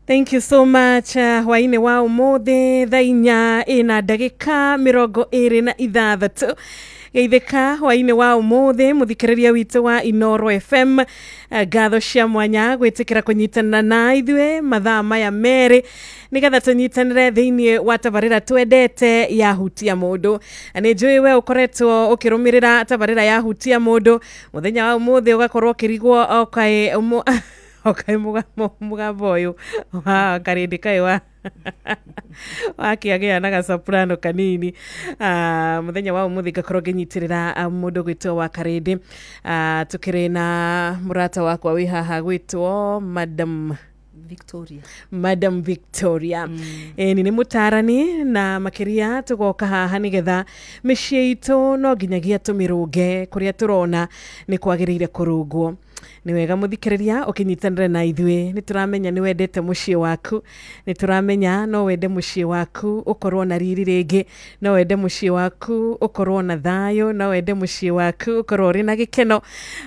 Thank you so much. Hwaine wa umothe thainya ina ndagika 26 geitheka hwaine wa umothe muthikiriria witu wa Inoro FM. Gatho cia mwanya gwitikira kunyitana na ithwe mathaa maya mere nigetha tunyitanire thiini wa tabarira twendete ya hutia mundu. Ni njui we ukoretwo ukirumirira tabarira ya hutia mundu muthenya wa umothe ugakorwo kirigwo okay mugambo uyu wa karindi kai wa wakiagea na soprano kanini. Muthenya wa umuthi gakorwo nginyitirira mundu gwitwo wa karindi. Tukire na murata wakwa wi haha gwitwo Madam Victoria. Ni mutarani na makiria tugoka haha nigetha micii itu no nginyagia tumiruge kuria turona ni kwagirire kurugwo. Ni wega muthikiriria ukinyitanira na ithwe ni turamenya ni wendete mucii waku, ni turamenya no wende mucii waku ukorwo na riri ringi, no wende mucii waku ukorwo na thayo, no wende mucii waku ukorwo ri na gikeno.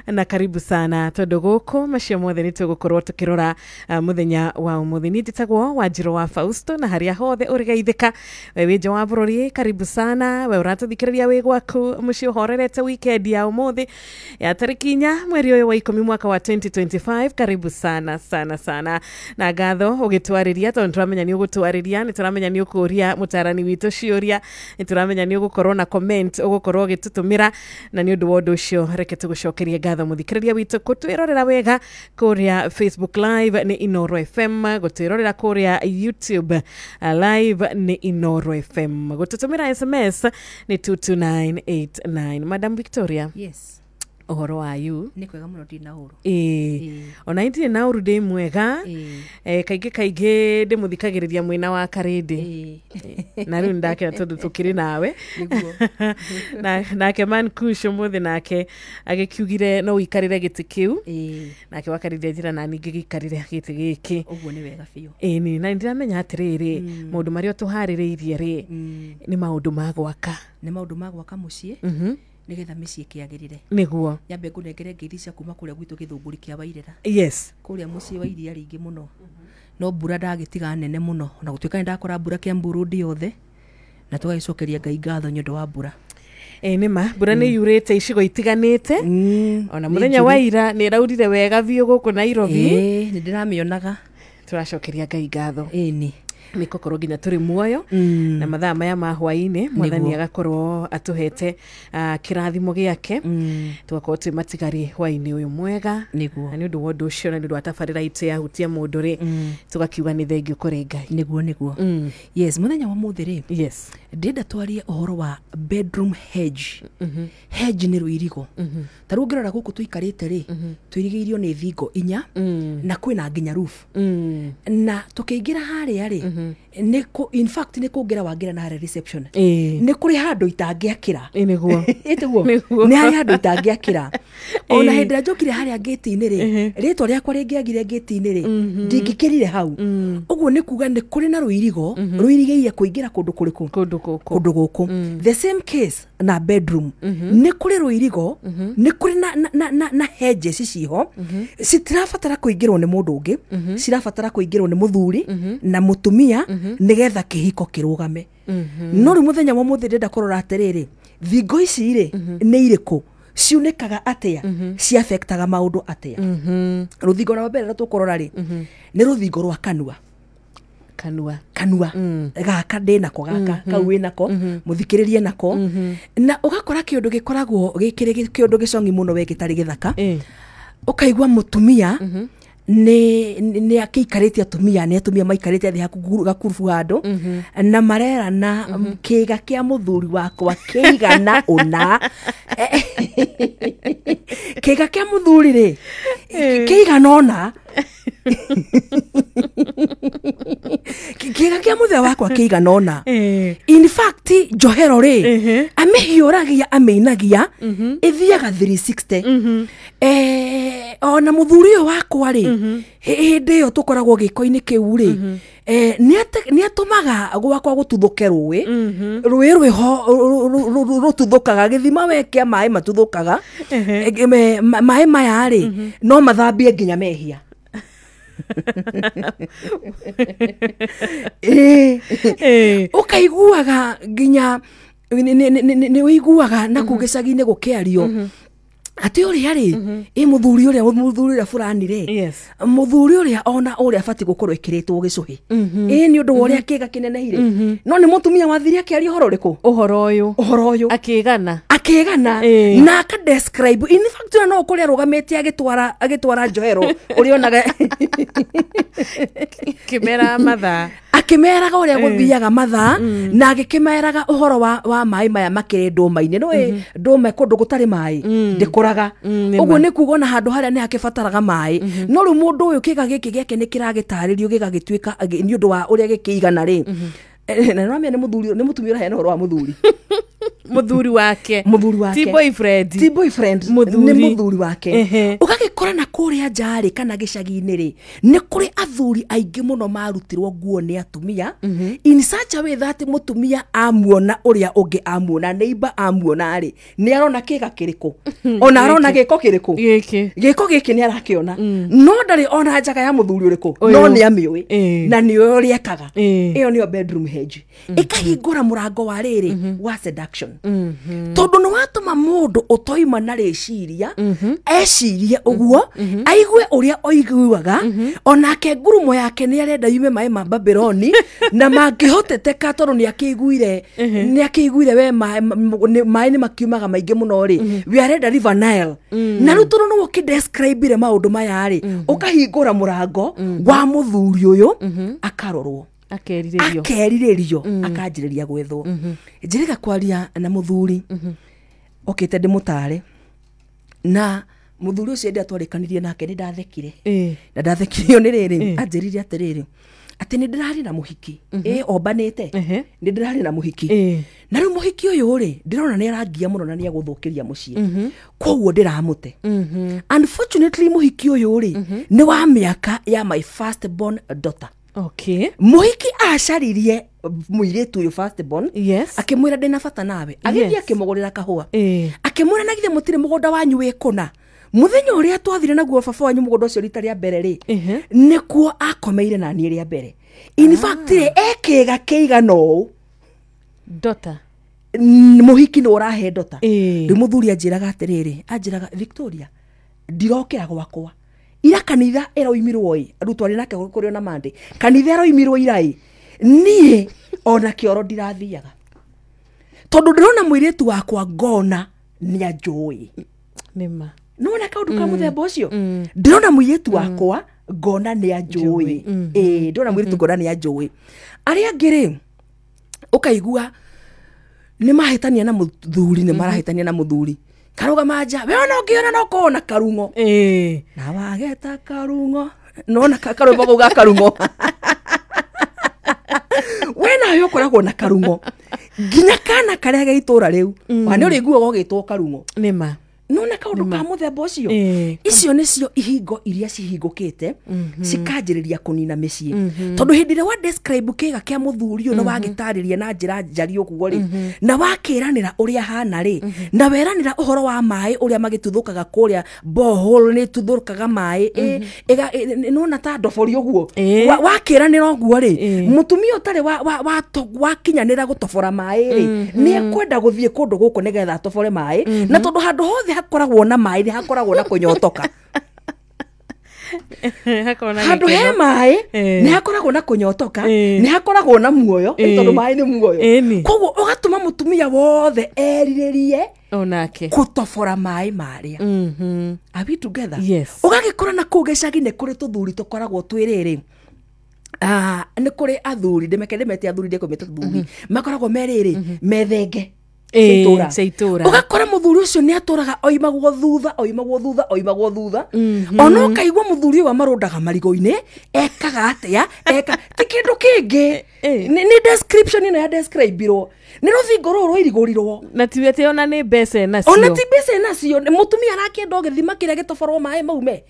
Na karibu sana tondu guku macio mothe ni tugukorwo tukirora muthenya wa umuthi. Ni nditagwo Wanjiru wa Fausto na haria hothe urigeithika we winja wa bururi. Karibu sana we uratuthikiriria wi gwaku mucii uhorerete weekend ya umuthi ya tariki 4 mweri uyu wa 10 mwaka wa 2025. Karibu sana sana sana na gatho ugitwariria tondu turamenya ni ugutwariria, ni turamenya ni ukuria mutarani witu ciuria, ni turamenya ni ugukorwo na comment ugukorwo gitutumira, na ni undu wa undu ucio reke tugucokerie gatho muthikiriria witu kutwirorera wega kuria Facebook live ni Inoro FM, gutwirorera kuria YouTube live ni Inoro FM, gututumira SMS ni 22989. Madam Victoria. Yes. Ohoro wayu ni kwega muno ndi na uru ona ndi na uru ndi mwega kaige ndi muthikagiriria mwina wa karindi na riu ndake tondu tukiri nawe niguo nake man kusho muthe nake agikiugire no wikarire giti kiu nake wakarire njira na ningi gikarire giti giki uguo ni wega fiu ni na ndiramenya atiriri maundu mario tuhaririirie ri ni maundu magwaka mucii nigetha micii kiagirire niguo nyambe ngunengere ngiri cia kuma kuria gwitu githunguri kia Wairera. Yes, kuria mucii wa iria ringi muno no mbura ndagitiga nene muno na gutuika ndakora mbura kia Burundi yothe na tugagicokeria Ngai ngatho nyundu wa mbura. Nima mbura ni yurite icigo itiganite ona muthenya wa ira ni raurire wega biu guku Nairobi ni ndiramionaga turacokeria Ngai ngatho ni mikokorwo nginya turi muoyo na mathaa maya ma hwaini mwathani agakorwo atuhete kirathimo giake tugakorwo twi matigari hwaini uyu mwega niguo na ni undu wa undu ucio na ni undu wa tabarira itu ya hutia mundu ri tugakiuga ni thengio kuri Ngai niguo yes muthenya wa muthi ri yes ndenda twarie uhoro wa bedroom hedge. Hedge ni ruirigo taru ngirora guku tuikarite ri tuirigeirio ni thingo 4 na kwina nginya roof na tukiingira haria ri niko in fact niko ngira wangira na reception ni kuri handu itangiakira niguo itugo ni handu itangiakira ona hindira njokire haria gate-ini ri ritwa riakwa ringiagire gate-ini ri ndingikirire hau uguo ni kuga ni kuri na ruirigo ruirigeire kuingira kundu kuriku kundu guku the same case na bedroom ni kuri ruirigo ni kuri na hedges ciho citirabatara kuingirwo ni mundu ungi cirabatara kuingirwo ni muthuri na mutumia nigetha kihiko kirugame no ri muthenya wa muthi ndenda kurora atiriri thingo ici ri ni iriku ciunikaga atia ci affectaga maundu atia ruthingo rwa mbere tukurora ri ni ruthingo rwa kanua gaka ndinako gaka kau winako muthikiririe nako na ugakora kiundu gikoragwo gikiri kiundu gicongi muno we gitari githaka ukaigwa mutumia ni akiikarite atumia ni atumia maikarite thi gakurubu handu na marera na kiga kia muthuri wakwa kiigana una kiga kia muthuri ri kiigana ona kiga kia muthe wakwa kiigana ona in fact njohero ri amihiuragia ameinagia ithiaga 360 ona muthuri uyu wakwa ri hindi yo tukoragwo giko-ini kiu ri ni atumaga gwakwa gututhuke rui rwiho rututhukaga githima wekia mai matuthukaga mai maya ri no mathambie nginya mehia ukaiguaga nginya ni uiguaga na kugicagi-ini gukiario ati uria ri muthuri uria fulani ri muthuri uria ona uria abati gukorwo ikiritwo gicuhi ni undu wa uria kiga kinenehire no ni mutumia wathiri akiaria uhoro uyu akigana na aka describe in fact no ukuria rugamite agitwara njohero uria onaga kimera matha akimeraga uria guthiaga matha na agikimeraga uhoro wa mai maya makire nduma-ini no nduma kundu gutari mai ndikuraga uguo ni kuga na handu haria ni hakibataraga mai no ru mundu uyu kiga giki giake ni kiragitaririo gigagituika ni undu wa uria gikiigana ri na no ni mutumia he no horo wa muthuri wake ti boyfriend ni muthuri wake ugagikora na kuria njari kana gicagi-ini ri ni kuri athuri aingi muno marutirwo nguo ni atumia in such a way that mutumia amuona uria ungi amuona neighbor amuona ri ni arona kiga kiriku ona arona giko kiriku giko giki ni arakiona no ndari ona njaga ya muthuri uriku no ni amiui na ni uria ekaga iyo ni bedroom hedge ikahingura murango wa riri wa seduction tondu ni watuma mundu utoima na riciria ecirie uguo aigue uria oiguaga onake ngurumo yake ni arenda yume mai ma Babyloni na mangihoteteka tondu ni akiguire we mai ni makiumaga maingi muno ri we arenda River Nile na ru tondu no ukidescribe maundu maya ri ukahingura murango wa muthuri uyu akarorwo akeriririo akanjiriria gwethwo njiriga kwaria na muthuri okite ndimutare na muthuri ucio ndi atwarikanirie nake ni ndathekire na ndathekirio ni riri anjiririe atiriri ati ni ndirari na muhiki ombanite ni ndirari na muhiki na ru muhiki uyu ri ndirona ni arangia muno na ni aguthukiria mucii koguo ndiramute unfortunately muhiki uyu ri ni wa miaka ya my first born daughter. Okay. Muhiki acaririe muiritu uyu first born akimwira ndina bata nawe agithia akimugurira kahua akimwira nagithe mutire mugunda wanyu wikuna muthenya uria twathire naguo baba wanyu mugunda ucio rita ria mbere ri nikuo akomeire na ni ria mbere in fact ekiga kiigano daughter muhiki no urahe daughter ri muthuri anjiraga atiriri anjiraga Victoria ndirokira gwakwa ira kanitha eroimirwo rutwari nake kuri ona mande kanitha eroimirwo irai nie ona kioro ndirathiaga tondu ndirona muiritu wakwa ngona ni ajui nima nona kaundu ka muthemba ucio ndirona muiritu wakwa ngona ni ajui ndona muiritu ngona ni ajui aria ngiri ukaigua ni mahitania na muthuri ni marahitania na muthuri karuga manja we ona ungiona no kona karungo na wageta karungo nona karumbo kuga karungo wena yo koragwo na karungo nginya kana karia gaitura riu wani uri guo gogitwo karungo nima nona kaundu ka muthemba ucio icio nicio ihingo iria cihingukite cikanjiriria kunina micii tondu hindi ria wa describe kiga kia muthuri uyu no wagitariria na njira njari ukugo ri na wakiranira uria hana ri na weranira uhoro wa mai uria magituthukaga kuria borehole ni tuthukaga mai nona ta ndobori uguo wakiranira uguo ri mutumia utari wa kinyanira gutobora mai ri ni ekwenda guthie kundu guku nigetha atobore mai na tondu handu hothe hakoragwo na mai hakoragwo na kunyotoka handu he mai ni hakoragwo na kunyotoka ni hakoragwo na muoyo tondu mai ni muoyo koguo ugatuma mutumia wothe eriririe onake kutobora mai maria are we together ugagikora na kugicagi ni kuri tuthuri tukoragwo twiriri ni kuri athuri ndemete athuri ndekomete tuthuri makoragwo meriri methenge seitura ugakora muthuri ucio ni aturaga oimagwo thutha ona ukaigwa muthuri wa marundaga marigo-ini ekaga atia ti kindu kingi ni description ino ya describe-irwo ni ruthingo ruru irigurirwo na tiwete ona ni mbeca nacio mutumia arakienda githima kiria gitoborwo mai maume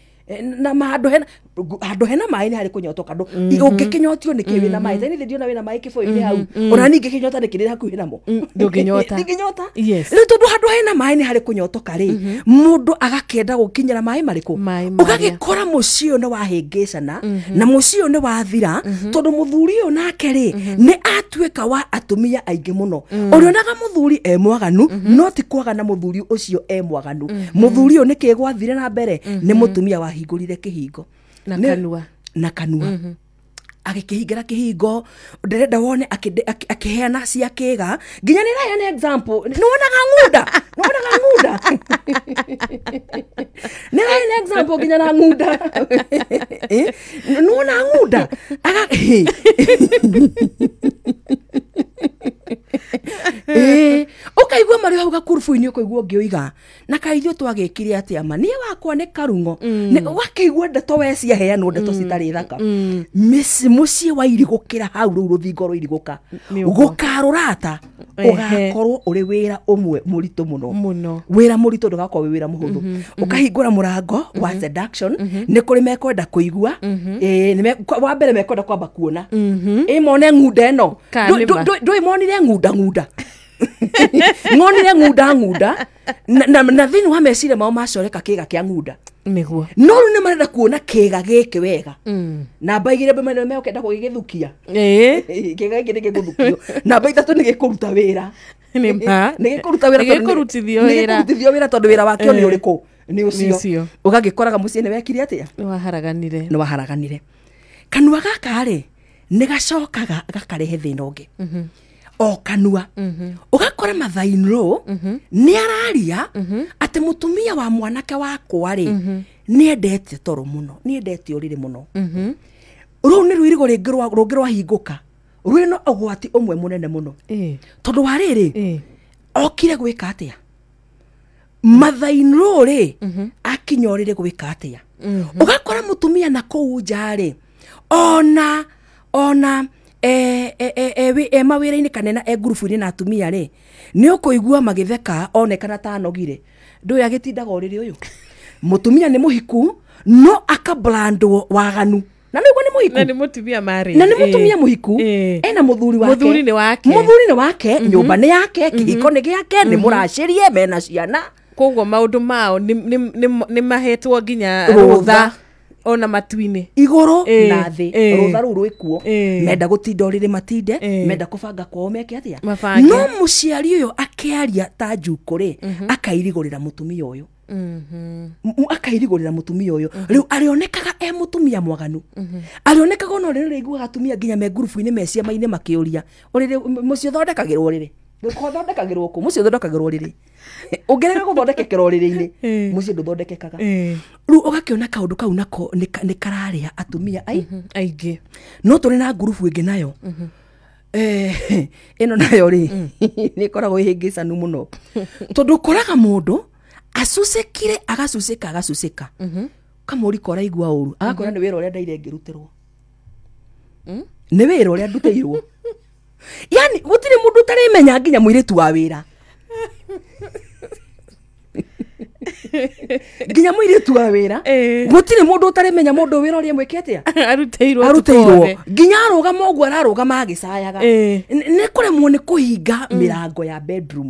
na handå hena maä nä harä kå nyotoka ndå å ngä kä nyotio nä kä wä na maä thani thä ndiona wä na maä kä bå-inä hau ona ningä kä nyota nä kä rä hakuhä namo ndångä nyota rä tondå handå hena maä nä harä kå nyotoka rä må ndå agakenda gå kinyä ra maä marä kå å gagä kora må ciä å yå nä wahä ngä cana na må ciä å yå nä wathira tondå må thuri å yå nake rä nä atuä ka wa atumia aingä må no å rä onaga må thuri e mwaganu no ti kwagana må thuri å cio e mwaganu må thuri å yå nä kä gwathire na mbere nä må tumia wahingå rire kä hingo na kanua agikihingĩra kĩhingo nderenda wone akiheana cia kĩga nginya nĩ raheana example nĩ wonaga ng'unda nĩ raheana example nginya na ng'unda nĩ wona ng'unda ukaigua marĩ hau gakurubu-inĩ ũkaigua ũngĩoiga na kaithio twagĩkire atĩ ama niĩ wakwa nĩ karung'o ũkaigua ndeto we ciaheanwo ndeto citarĩ thaka mũciĩ wairigũkĩra hau rĩu rũthingo rũirigũka gũkarũrata ũgakorwo ũrĩ wĩra ũmwe mũritũ mũno wĩra mũritũ ndũgakorwo wĩ wĩra mũhũthũ ũkahingũra mũrango wa seduction nĩ kũrĩ mekwenda kũigua wa mbere mekwenda kwamba kuona mone ng'unda ĩno ndũĩ monire ng'unda ngonire ng'unda na thĩinĩ wa meciria mao macoreka kĩga kĩa ng'unda nĩguo no rĩu nĩ marenda kuona kĩga gĩkĩ wega namba igĩrĩ mbere mekenda gũgĩgĩthukia kĩga gĩkĩ nĩ gĩgũthukio namba ithatũ nĩ gĩkũruta wĩra nĩ gĩkũrutithio wĩra tondũ wĩra wakĩo nĩ ũrĩkũ nĩ ũcio ũgagĩkoraga mũciĩ nĩ wekire atĩa nĩ waharaganire kanua gaka rĩ nĩ gacokaga gakarehe thĩna ũngĩ o kanua ugakora mathainro nĩ araria atĩ mũtumia wa mwanake wakwa rĩ nĩ endete toro mũno nĩ endete ũrĩrĩ mũno rĩu nĩ rũirigo rũngĩ rwahingũka rwĩna ũgwati ũmwe mũnene mũno tondũ wa rĩrĩ okire gwĩka atĩa mathainro rĩ akinya ũrĩrĩ gwĩka atĩa ugakora mũtumia na kũu nja rĩ ona mawĩra-inĩ kanena ngurubu-inĩ na atumia rĩ nĩ ũkũigua magĩtheka onekana ta anogire ndũĩ agĩtindaga ũrĩrĩ ũyũ mũtumia nĩ mũhiku no akabrandwo waganu na nĩguo nĩ mũhiku na nĩ mũtumia mũhiku ena mũthuri nĩ wake nyũmba nĩ yake kĩhiko nĩ gĩake nĩ mũracĩrie mena ciana koguo maũndũ mao nĩ mahetwo nginya rũtha ona matu-inĩ igũrũ na thĩ rũtha rũu rwĩkuo menda gũtinda ũrĩrĩ matinde menda kũbanga kwao meke atĩa no mũciari ũyũ akĩaria ta njukũ rĩ akairigũrĩra mũtumia ũyũ akairigũrĩra mũtumia ũyũ rĩu arĩonekaga e mũtumia mwaganu arĩonekaga ona ũrĩrĩ rĩiguaga atumia nginya me ngurubu-inĩ me ciama-inĩ makĩũria ũrĩrĩ mũciĩ ũthondekagĩrwo ũrĩrĩ ũthondekagĩrwo kũ mũciĩ ũthondekagĩrwo ũrĩrĩ ũngĩrega gũthondekekera ũrĩrĩ-inĩ mũciĩ ndũthondekekaga rĩu ũgakĩona kaũndũ kau nako nĩ kararĩa atumia aingĩ no tũrĩ na ngurubu ĩngĩ nayo ĩno nayo rĩ nĩ ĩkoragwo ĩhĩngĩcanu mũno tondũ ũkoraga mũndũ acucĩkire agacucĩka kamũri kora igua ũru agakora nĩ wĩra ũrĩa ndaire ngĩrutĩrwo nĩ wĩra ũrĩa ndutĩirwo yani gũtirĩ mũndũ ũtarĩmenya nginya mũirĩtu wa wĩra nginya mũirĩtu wa wĩra gũtirĩ mũndũ ũtarĩmenya mũndũ wĩra ũrĩa mwĩke atĩa arutĩirwo nginya arũgama ũguo ararũgama agĩcayaga nĩ kũremwo nĩ kũhinga mĩrango ya bedroom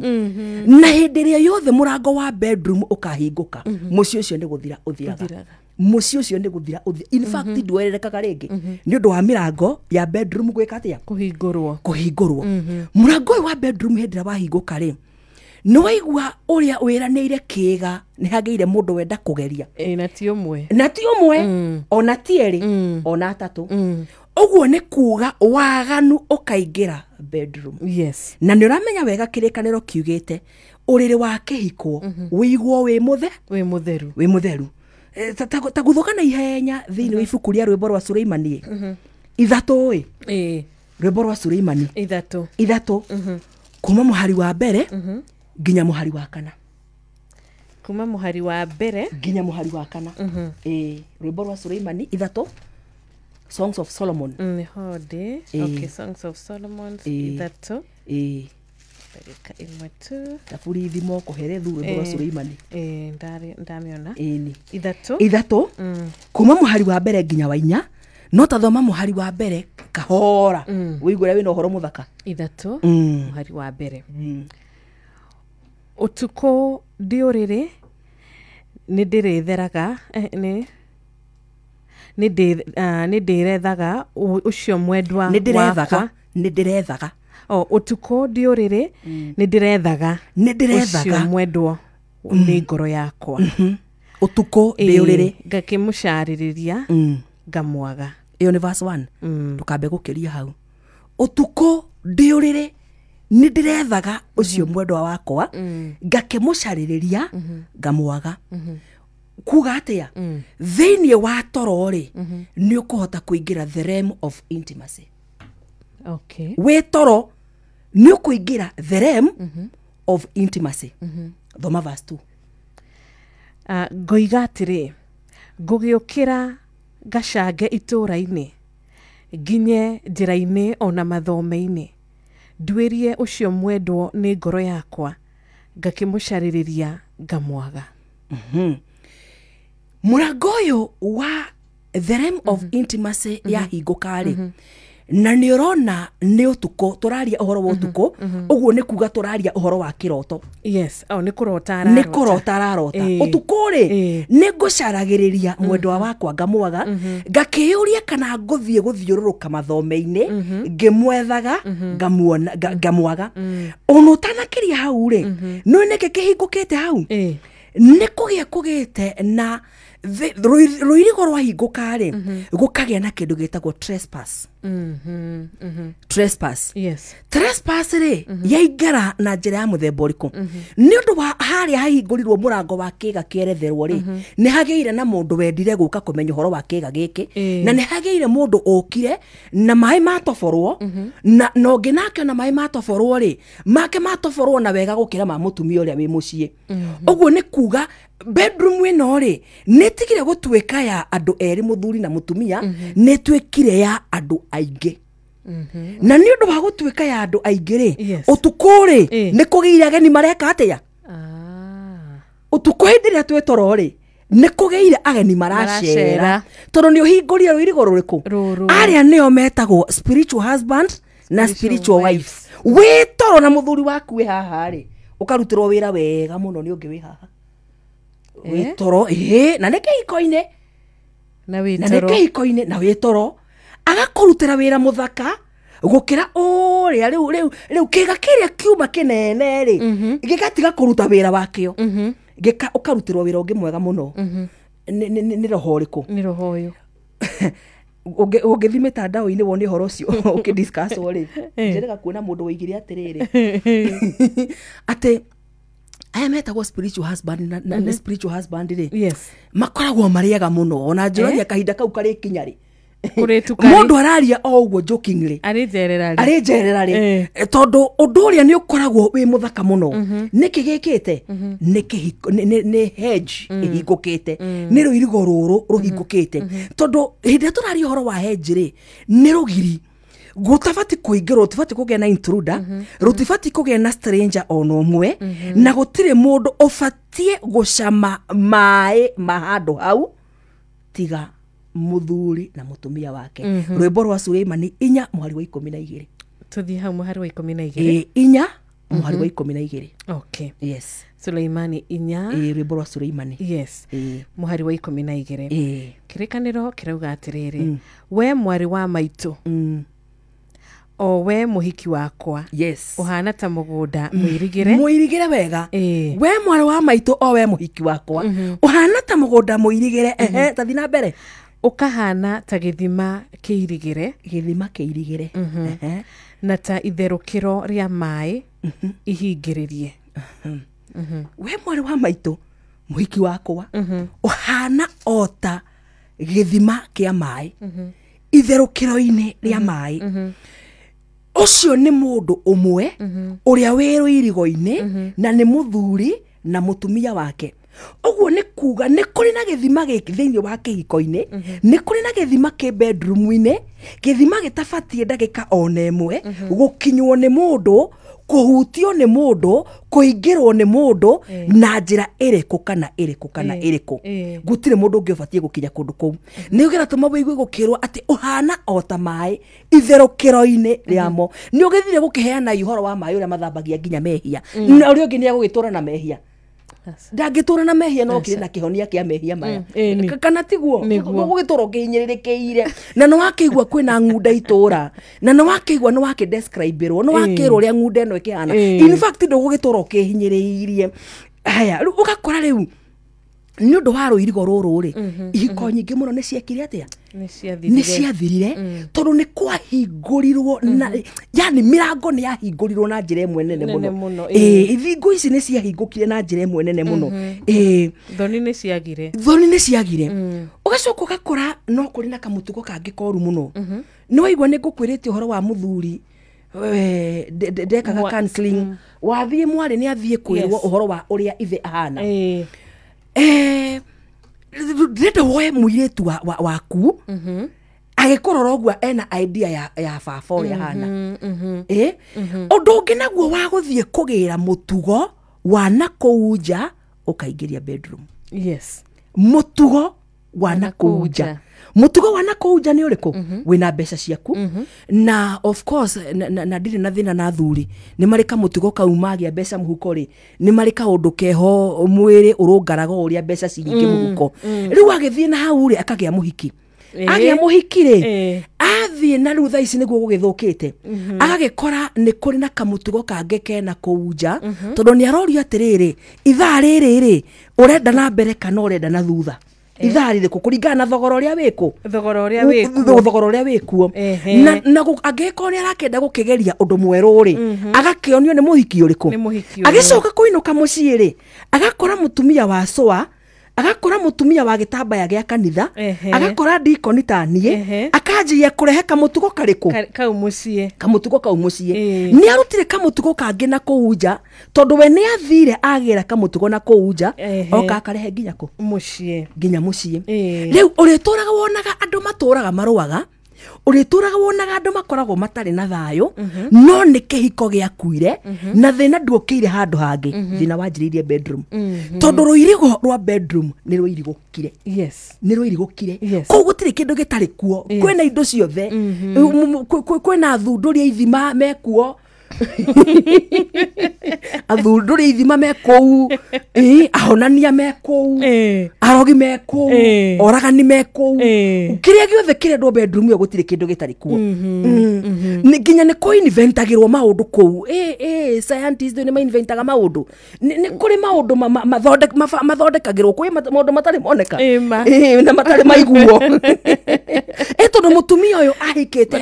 na hĩndĩ ĩrĩa yothe mũrango wa bedroom ũkahingũka mũciĩ ũcio nĩ gũthira ũthiaga mũciĩ ũcio nĩ gũthira in fact ndwererekaga rĩngĩ nĩ ũndũ wa mĩrango ya bedroom gwĩka atĩa kũhingũrwo mũrango ũyũ wa bedroom hĩndĩ ĩrĩa wahingũka rĩ nĩ waigua ũrĩa wĩranĩire kĩga nĩ hagĩire mũndũ wenda kũgeria na ti ũmwe ona ti erĩ ona atatũ ũguo nĩ kuuga waganu ũkaingĩra bedroom na nĩ ũramenya wega kĩrĩkanĩro kiugĩte ũrĩrĩ wa kĩhiko wĩiguo wĩ mũtheru ta gũthũka na ihenya thĩinĩ wa ibuku rĩa rwĩmbo rwa Suleimani ithatũ rwĩmbo rwa Suleimani ithatũ kuma mũhari wa mbere nginya mũhari wa kana kuma mũhari wa mbere nginya mũhari wa kana rwĩmbo rwa Suleimani ithatũ Songs of Solomon okay Songs of Solomon ithatũ ndagika imwe tu taburi thimo kuhere rwimbo rwa Suleimani ndamiona ini ithatu kuma muhari wa mbere nginya wa inya no tathoma muhari wa mbere kahora wiguria wina uhoro muthaka ithatu muhari wa mbere utuko ndiuriri ni ndiretheraga ni ndirethaga ucio mwendwa wakwa ni ndirethaga utuko ndiuriri ni ndirethaga ucio mwendwa ni ngoro yakwa utuko ndiuriri ngakimucaririria ngamwaga iyo ni verse 1 tukambe gukiria hau utuko ndiuriri ni ndirethaga ucio mwendwa wakwa ngakimucaririria ngamwaga kuga atia thiini wa toro ri ni ukuhota kuingira the realm of intimacy. Okay, we toro ni ukuingira the realm of intimacy. Thoma verse 2. Ngoiga atiri ngugiukira gacange itura-ini nginye njira-ini ona mathome-ini ndwirie ucio mwendwo ni ngoro yakwa ngakimucaririria ngamwaga. Murango uyu wa the realm of intimacy ya hingukari na ni urona ni utuko turaria uhoro wa utuko uguo ni kuga turaria uhoro wa kiroto. Yes, ni kurota ararota utuko ri ni ngucaragiriria mwendwa wakwa ngamwaga ngakiuria kana nguthie guthiururuka mathome-ini ngimwethaga ngamwaga ona utanakiria hau ri no neke kihingukite hau ni kugite na ruirigo rwa hingukari gukagia na kindu gitagwo trespass. Trespass, yes, trespass ri yaingara na njira ya muthemba uriku ni undu wa haria hahingurirwo murango wa kiga kieretherwo ri ni hageire na mundu wendire guka kumenya horo wa kiga giki na ni hageire mundu okire na mai matoforwo na nongi nake na mai matoforwo ri make matoforwo na wega gukira ma mutumia uria wi mucii uguo ni kuga bedroom ino ri ni tigire gutwika ya andu eri muthuri na mutumia ni twikire ya andu aingi na ni undu wa gutwika ya andu aingi ri utuko ri ni kugiire ageni mareka atia utuko hindire twetoro ri ni kugiire ageni maracera tondu ni uhingurire ruirigo ruriku aria nio metagwo spiritual husband na spiritual wife witoro na muthuri waku wi haha ri ukarutirwo wira wega muno ni ungi wi haha witoro na neke ikoine na witoro agakurutira wira muthaka gukira uria riu kiga kiria kiuma kinene ri gigatiga kuruta wira wakio ukarutirwo wira ungi mwega muno ni roho riku ni roho uyu ungithime tandao-ini wone horo ucio ukidiscuss ri njerega kuona mundu wigire atiriri ati aya metagwo spiritual husband na spiritual husband ri yes makoragwo mariaga muno ona njiroria kahinda kau kari kinya ri mundu araria o uguo jokingly ari njerera ri tondu undu uria ni ukoragwo wi muthaka muno niki gikite ni hedge ihingukite ni ruirigo ruru ruhingukite tondu hindi turaria horo wa hedge ri ni rugiri gutabati kuingirwo tibati kugia na intruder rutibati kugia na stranger ono umwe na gutire mundu ufatie gucama mai mahandu hau tiga muthuri na mutumia wake. Rwimbo rwa Suleimani 4 muhari wa 12 tuthie hau muhari wa 12 4 muhari wa 12. Okay, yes, Suleimani 4 rwimbo rwa Suleimani yes muhari wa 12 kirikaniro kirauga atiriri we mwari wa maitu o we muhiki wakwa yes uhana ta mugunda muirigire wega we mwari wa maitu o we muhiki wakwa uhana ta mugunda muirigire tathi na mbere ukahana ta githima kiirigire na ta itherukiro ria mai ihingiririe we mwari wa maitu muhiki wakwa uhana ota githima kia mai itherukiro-ini ria mai ucio ni mundu umwe uria wiru irigo-ini na ni muthuri na mutumia wake Oguo nĩ kuga nĩ kũrĩ na gĩthima gĩkĩ thĩinĩ wa kĩhiko-inĩ nĩ kũrĩ na gĩthima kĩ bedroom-inĩ gĩthima gĩtabatie ndagĩka ona ĩmwe gũkinywo nĩ mũndũ kũhutio nĩ mũndũ kũingĩrwo nĩ mũndũ na njĩra ĩrĩkũ kana ĩrĩkũ gũtirĩ mũndũ ũngĩ ũbatie gũkinya kũndũ kũu nĩ ũgeratũma wĩigue gũkĩrwo atĩ ũhana o ta maĩ itherũkĩro-inĩ rĩamo nĩ ũgĩthire gũkĩheana ihoro wa maĩ ũrĩa mathambagia nginya mehia na ũrĩa ũngĩ nĩ agũgĩtũra na mehia ndangĩtũra na mehia no kĩrĩ na kĩhonia kĩa mehia maya kana tiguo gũgĩtũra ũkĩhinyĩrĩrĩkĩire na nĩ wakĩigua kwĩna ng'unda itũra na nĩ wakĩigua nĩ wakĩdescriberwo nĩ wakĩrwo ũrĩa ng'unda ĩno ĩkĩhana in fact ndũgũgĩtũra ũkĩhinyĩrĩirie haya rĩu ũgakora rĩu nĩ ũndũ wa rũirigo rũrũ rĩ ihiko nyingĩ mũno nĩ ciekire atĩa nĩ ciathirire tondũ nĩ kwahingũrirwo yani mĩrango nĩ yahingũrirwo na njĩra ĩmwe nene mũno ithingo ici nĩ ciahingũkire na njĩra ĩmwe nene mũno thoni nĩ ciagire ũgacoka ũgakora no kũrĩ na kamũtugo kangĩ koru mũno nĩ waigua nĩ ngũkwĩrĩte ũhoro wa mũthuri ndekaga counseling wathiĩ mwarĩ nĩ athiĩ kwĩrwo ũhoro wa ũrĩa ithe ahana ndĩrenda woe mũirĩtu waku agĩkũrora ũguo ena idea ya baba ũrĩa hana ũndũ ũngĩ naguo wa gũthiĩ kũgĩra mũtugo wa nakũu nja ũkaingĩria bedroom mũtugo wa nakũu nja mũtugo wa nakũu nja nĩ ũrĩkũ wĩna mbeca ciaku na of course na ndirĩ na thĩna na athuri nĩ marĩ kamũtugo kau magĩa mbeca mũhuko rĩ nĩ marĩ kaũndũ keho mwĩrĩ ũrũngaraga ũrĩa mbeca cinyingĩ mũhuko rĩu agĩthiĩ na hau rĩ akagĩa mũhiki agĩa mũhiki rĩ athiĩ na rĩu thaa ici nĩguo gũgĩthũkĩte agagĩkora nĩ kũrĩ na kamũtugo kangĩ kena kũu nja tondũ nĩ arorio atĩrĩrĩ ithaa rĩrĩ rĩ ũrenda na mbere kana ũrenda na thutha ithaa rĩrĩkũ kũringana na thogora ũrĩa wĩkuo na angĩkorwo nĩ arakenda gũkĩgeria ũndũ mwerũ rĩ agakĩonio nĩ mũhiki ũrĩkũ agĩcoka kũinũka mũciĩ rĩ agakora mũtumia wa cũa agakora mũtumia wa gĩtambaya gĩa kanitha agakora ndikoni ta niĩ akanjia kũrehe kamũtugo karĩkũ kamũtugo kau mũciĩ nĩ arutire kamũtugo kangĩ na kũu nja tondũ we nĩ athire agĩra kamũtugo na kũu nja oka akarehe nginya kũ nginya mũciĩ rĩu ũrĩtũraga wonaga andũ matũraga marũaga ũrĩtũraga wonaga andũ makoragwo matarĩ na thayũ no nĩ kĩhiko gĩakuire na thĩna ndũkĩire handũ hangĩ thĩna wanjĩrĩirie bedroom tondũ rũirigo rwa bedroom nĩ rũirigũkire kũu gũtirĩ kĩndũ gĩtarĩ kuo kwĩna indo ciothe kwĩna athundũri ithima mekuo athundũri ithima mekũu ahonania mekũu arogi mekũu oragani mekũu kĩrĩa gĩothe kĩrendwo bedroom ĩyo gũtirĩ kĩndũ gĩtarĩ kuo nginya nĩ kũ-inventagĩrwo maũndũ kũu scientists nĩ ma-inventaga maũndũ nĩ kũrĩ maũndũ mathondekagĩrwo kwĩ maũndũ matarĩ moneka na matarĩ maiguo tondũ mũtumia ũyũ ahikĩte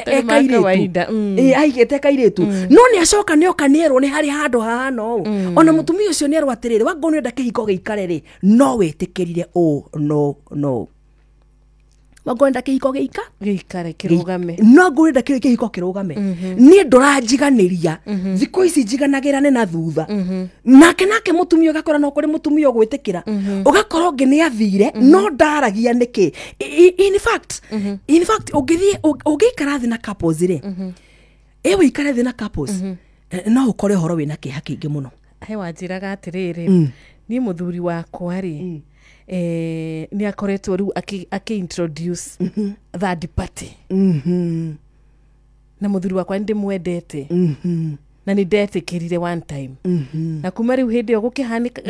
ekairĩtu no nĩ acoka nĩ oka nĩerwo nĩ harĩ handũ hahana ũũ ona mũtumia ũcio nĩ erwo atĩrĩrĩ wangorwo nĩenda kĩhiko gĩikare rĩ no wĩtĩkĩrire no wangorwo nĩenda kĩhiko gĩikare kĩrũgame no ngorwo nĩenda kĩhiko kĩrũgame niĩ ndũranjiganĩria thikũ ici njiganagĩra nĩ na thutha nake mũtumia ũgakora no kũrĩ mũtumia ũgwĩtĩkĩra ũgakora ũngĩ nĩ athire no ndaragia nĩkĩ in fact ũngĩikara thĩ na couples rĩ wĩikare thĩ na couples no ũkore ũhoro wĩna kĩeha kĩingĩ mũno wanjĩraga atĩrĩrĩ niĩ mũthuri wakwa rĩ nĩ akoretwo rĩu akĩ-introduce third party na mũthuri wakwa nĩ ndĩmwendete na nĩ ndetĩkĩrire one time na kuma rĩu hĩndĩ ĩyo gũkĩhanĩka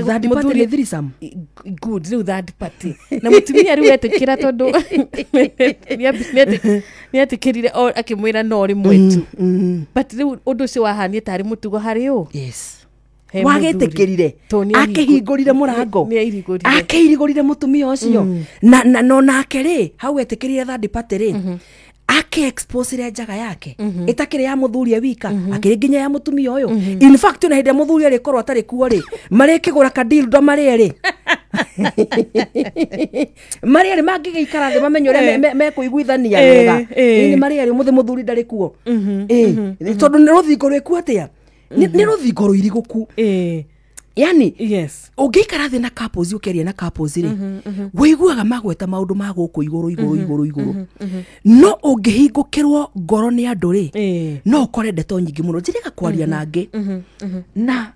good rĩu third party na mũtumia rĩu etĩkĩra tondũ nĩ etĩkĩrire akĩmwĩra no rĩmwe tu but rĩu ũndũ ũcio wahanie tarĩ mũtugo harĩ ũ wagĩtĩkĩrire akĩhingũrire mũrango akĩhingũrire mũtumia ũcio na nake rĩ hau etĩkĩrire third party rĩ akĩ-expose njaga yake ĩtakĩrĩ ya mũthuri wika akĩrĩ nginya ya mũtumia ũyũ in fact ona hĩndĩ ya mũthuri arĩkorwo atarĩ kuo rĩ marĩkĩgũra kadildo marĩ erĩ marĩ erĩ mangĩgĩikara thĩ mamenye ũrĩa mekũiguithania wega nĩ marĩ erĩ mũthuri ndarĩ kuo tondũ nĩ rũthingo rwĩkuo atĩa nĩ rũthingo rũirigũku yani yes ũngĩikara thĩ na couples ũkĩaria na couples rĩ wĩiguaga magweta maũndũ ma gũkũ igũrũ no ũngĩhingũkĩrwo ngoro nĩ andũ rĩ no ũkore ndeto nyingĩ mũno njĩrĩga kwaria na angĩ na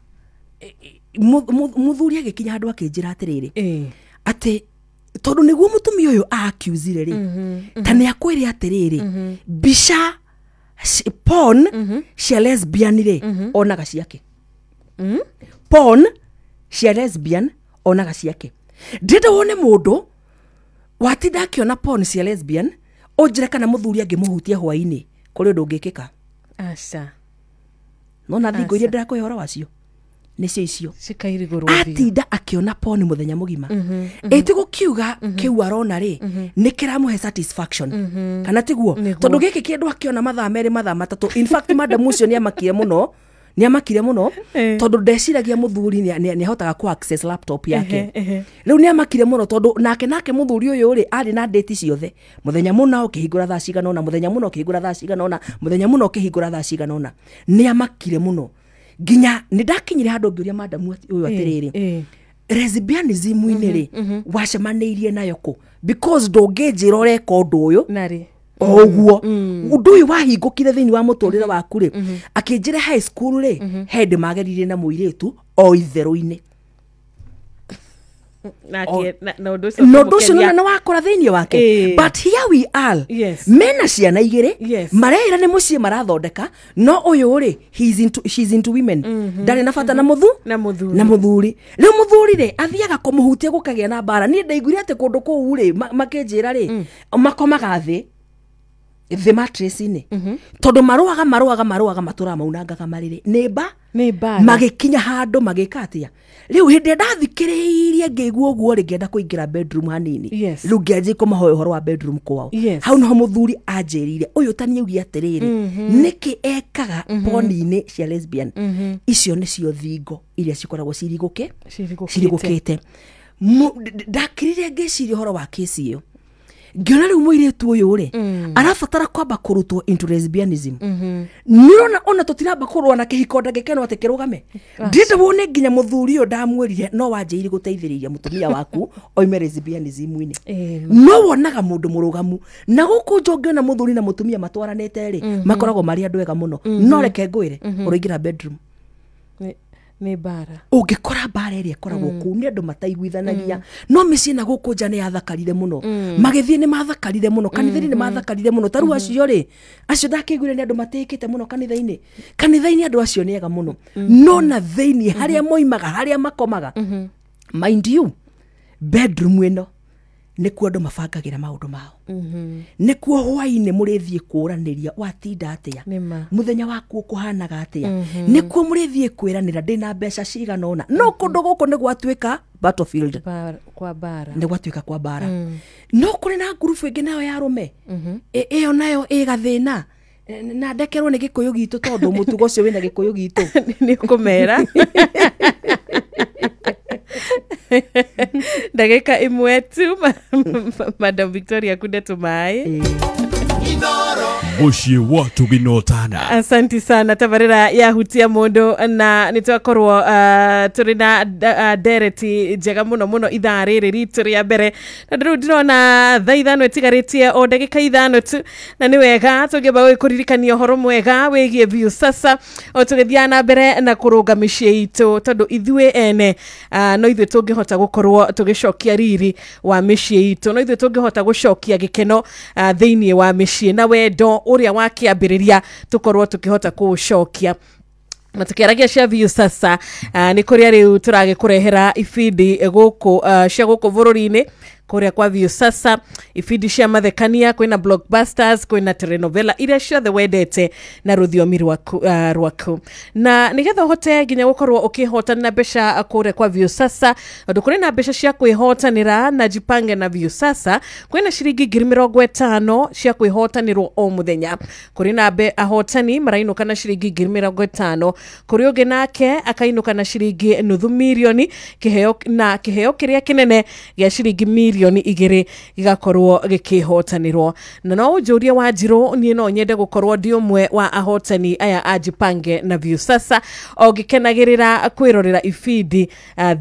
mũthuri agĩkinya handũ akĩnjĩra atĩrĩrĩ atĩ tondũ nĩguo mũtumia ũyũ accuse rĩ ta nĩ akwĩre atĩrĩrĩ mbica porn cia lesbian rĩ onaga ciake porn cia lesbian onaga ciake ndĩrenda wone mũndũ watinda akĩona porn cia lesbian ũnjĩre kana mũthuri angĩmũhutia hwainĩ kũrĩ ũndũ ũngĩkĩka aca no na thingo iria ndĩrakũhe ũhoro wacio nĩcio icio cikairigũrwo atinda akĩona porn mũthenya mũgima ĩtĩ gũkiuga kĩu arona rĩ nĩ kĩramũhe satisfaction kana tiguo tondũ gĩkĩ kĩndũ akĩona mathaa merĩ mathaa matatũ in fact madam ũcio nĩ amakire mũno tondũ ndeciragia mũthuri nĩ ahotaga ku access laptop yake rĩu nĩ amakire mũno tondũ nake mũthuri ũyũ rĩ arĩ na date ciothe mũthenya mũna ũkĩhingũra thaa cigana ũna mũthenya mũna ũkĩhingũra thaa cigana ũna mũthenya mũna ũkĩhingũra thaa cigana ũna nĩ amakire mũno nginya nĩ ndakinyire handũ ngĩũria madam ũyũ atĩrĩrĩ lesbianism-inĩ rĩ wacemanĩirie nayo kũ because ndũngĩnjĩra ũreka ũndũ ũyũ narĩ oguo ũndũ ũyũ wahingũkire thĩinĩ wa mũtũrĩre waku rĩ akĩnjĩra high school rĩ hĩndĩ mageririe na mũirĩtu o itherũ-inĩ na ũndũ ũcio nĩ wakora thĩinĩ wake but here we are mena ciana igĩrĩ mareĩra nĩ mũciĩ marathondeka no ũyũ rĩ she's into women ndarĩ na bata na mũthuri rĩu mũthuri rĩ athiaga kũmũhutia gũkagĩa na mbara niĩ ndaiguire atĩ kũndũ kũu rĩ makĩnjĩra rĩ makomaga thĩ mattress-inĩ tondũ marũaga matũra maunangaga marĩrĩ nĩ mba magĩkinya handũ magĩka atĩa rĩu hĩndĩ ndathikĩrĩirie ngĩigua ũguo rĩ ngĩenda kũingĩra bedroom hanini rĩu ngĩanjia kũmahoya ũhoro wa bedroom kwao hau nĩho mũthuri anjĩrĩire ũyũ taniauria atĩrĩrĩ nĩkĩ ekaga porn-inĩ cia lesbian icio nĩcio thingo iria cikoragwo cirigũkĩte ndakirire ngĩciria ũhoro wa kesi ĩyo ngĩona rĩu mũirĩtu ũyũ rĩ arabatara kwamba kũrutwo into lesbianism nĩona ona tũtiramba kũrũa na kĩhiko ndagĩkenwo atĩ kĩrũgame ndĩrenda wone nginya mũthuri ũyũ ndamwĩrire no wanjĩire gũteithĩrĩria mũtumia waku oime lesbianism-inĩ no wonaga mũndũ mũrũgamu na gũkũ njongĩona mũthuri na mũtumia matwaranĩte rĩ makoragwo marĩ andũ ega mũno no reke ngwĩre ũrĩingĩra bedroom nĩ bara ũngĩkora bara ĩrĩa ĩkoragwo kũu nĩ andũ mataiguithanagia no mĩciĩ na gũkũ nja nĩ yathakarire mũno magĩthiĩ nĩ mathakarire mũno kanitha-inĩ nĩ mathakarire mũno tarĩu acio rĩ acio ndakĩiguire nĩ andũ matĩkĩte mũno kanitha-inĩ andũ acio nĩ ega mũno no na thĩinĩ harĩa moimaga harĩa makomaga mind you bedroom ĩno nĩkuo andũ mabangagĩra maũndũ mao nĩkuo hwainĩ mũrĩthiĩ kũranĩria watinda atĩa mũthenya waku ũkũhanaga atĩa nĩkuo mũrĩthiĩ kwĩranĩra ndĩna mbeca cigana ũna no kũndũ gũkũ nĩ gwatuĩka battlefield nĩ gwatuĩka kwa bara no kũrĩ na ngurubu ĩngĩ nayo ya arũme ĩyo nayo ĩgathĩna na ndekerwo nĩ gĩkũyũ gitũ tondũ mũtugo ũcio wĩna gĩkũyũ gitũ nĩ kũmera ndagĩka ĩmwe tu Madam Victoria kunde tumai Muciĩ wa Tuginotana. Asanti sana tabarĩra yahutia mũndũ na nĩtwakorwo tũrĩ na ndereti njega mũno ithaa rĩrĩ ritũ rĩa mbere na rĩu ndĩrona thaa ithano ĩtigarĩtie o ndagĩka ithano tu na nĩ wega tũngĩamba gũkũririkania ũhoro mwega wĩgiĩ Viusasa o tũgĩthiaga na mbere na kũrũnga mĩciĩ itũ tondũ ithuĩ ene no ithuĩ tũngĩhota gũkorwo tũgĩcokia riri wa mĩciĩ itũ no ithuĩ tũngĩhota gũcokia gĩkeno thĩinĩ wa mĩciĩ na wendo ũrĩa wakĩambĩrĩria tũkorwo tũkĩhota kũũcokia na tũkĩaragia cia Viusasa nĩ kũrĩa rĩu tũragĩkũrehera ibindi gũkũ cia gũkũ bũrũri-inĩ kũrĩa kwa Viusasa ibindi cia mathekania kwĩna blockbusters kwĩna telenovela iria ciothe wendete na rũthiomi rwaku na nĩgetha ũhote nginya gũkorwo ũkĩhotanĩra mbeca kũrĩa kwa Viusasa tondũ kũrĩ na mbeca cia kwĩhotanĩra na jipange na Viusasa kwĩna ciringi 50,000 cia kwĩhotanĩrwo o mũthenya kũrĩ na ahotani marainũka na ciringi 50,000 kũrĩ ũngĩ nake akainũka na ciringi nuthu mirioni kĩheo kĩrĩa kĩnene gĩa ciringi mirioni 2 gigakorwo gikihotanirwo na no ujuria wa Njiro ni no nyende gukorwo ndi umwe wa ahotani aya ajipange na Viusasa o gikenagirira kwirorera ifidi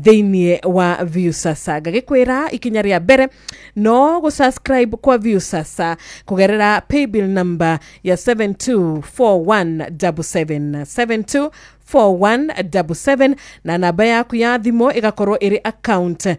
theinie wa Viusasa gagikwira ikinya ria mbere no go subscribe kwa Viusasa kugerera paybill number ya 724177 724177 na namba yaku ya thimo igakorwo iri account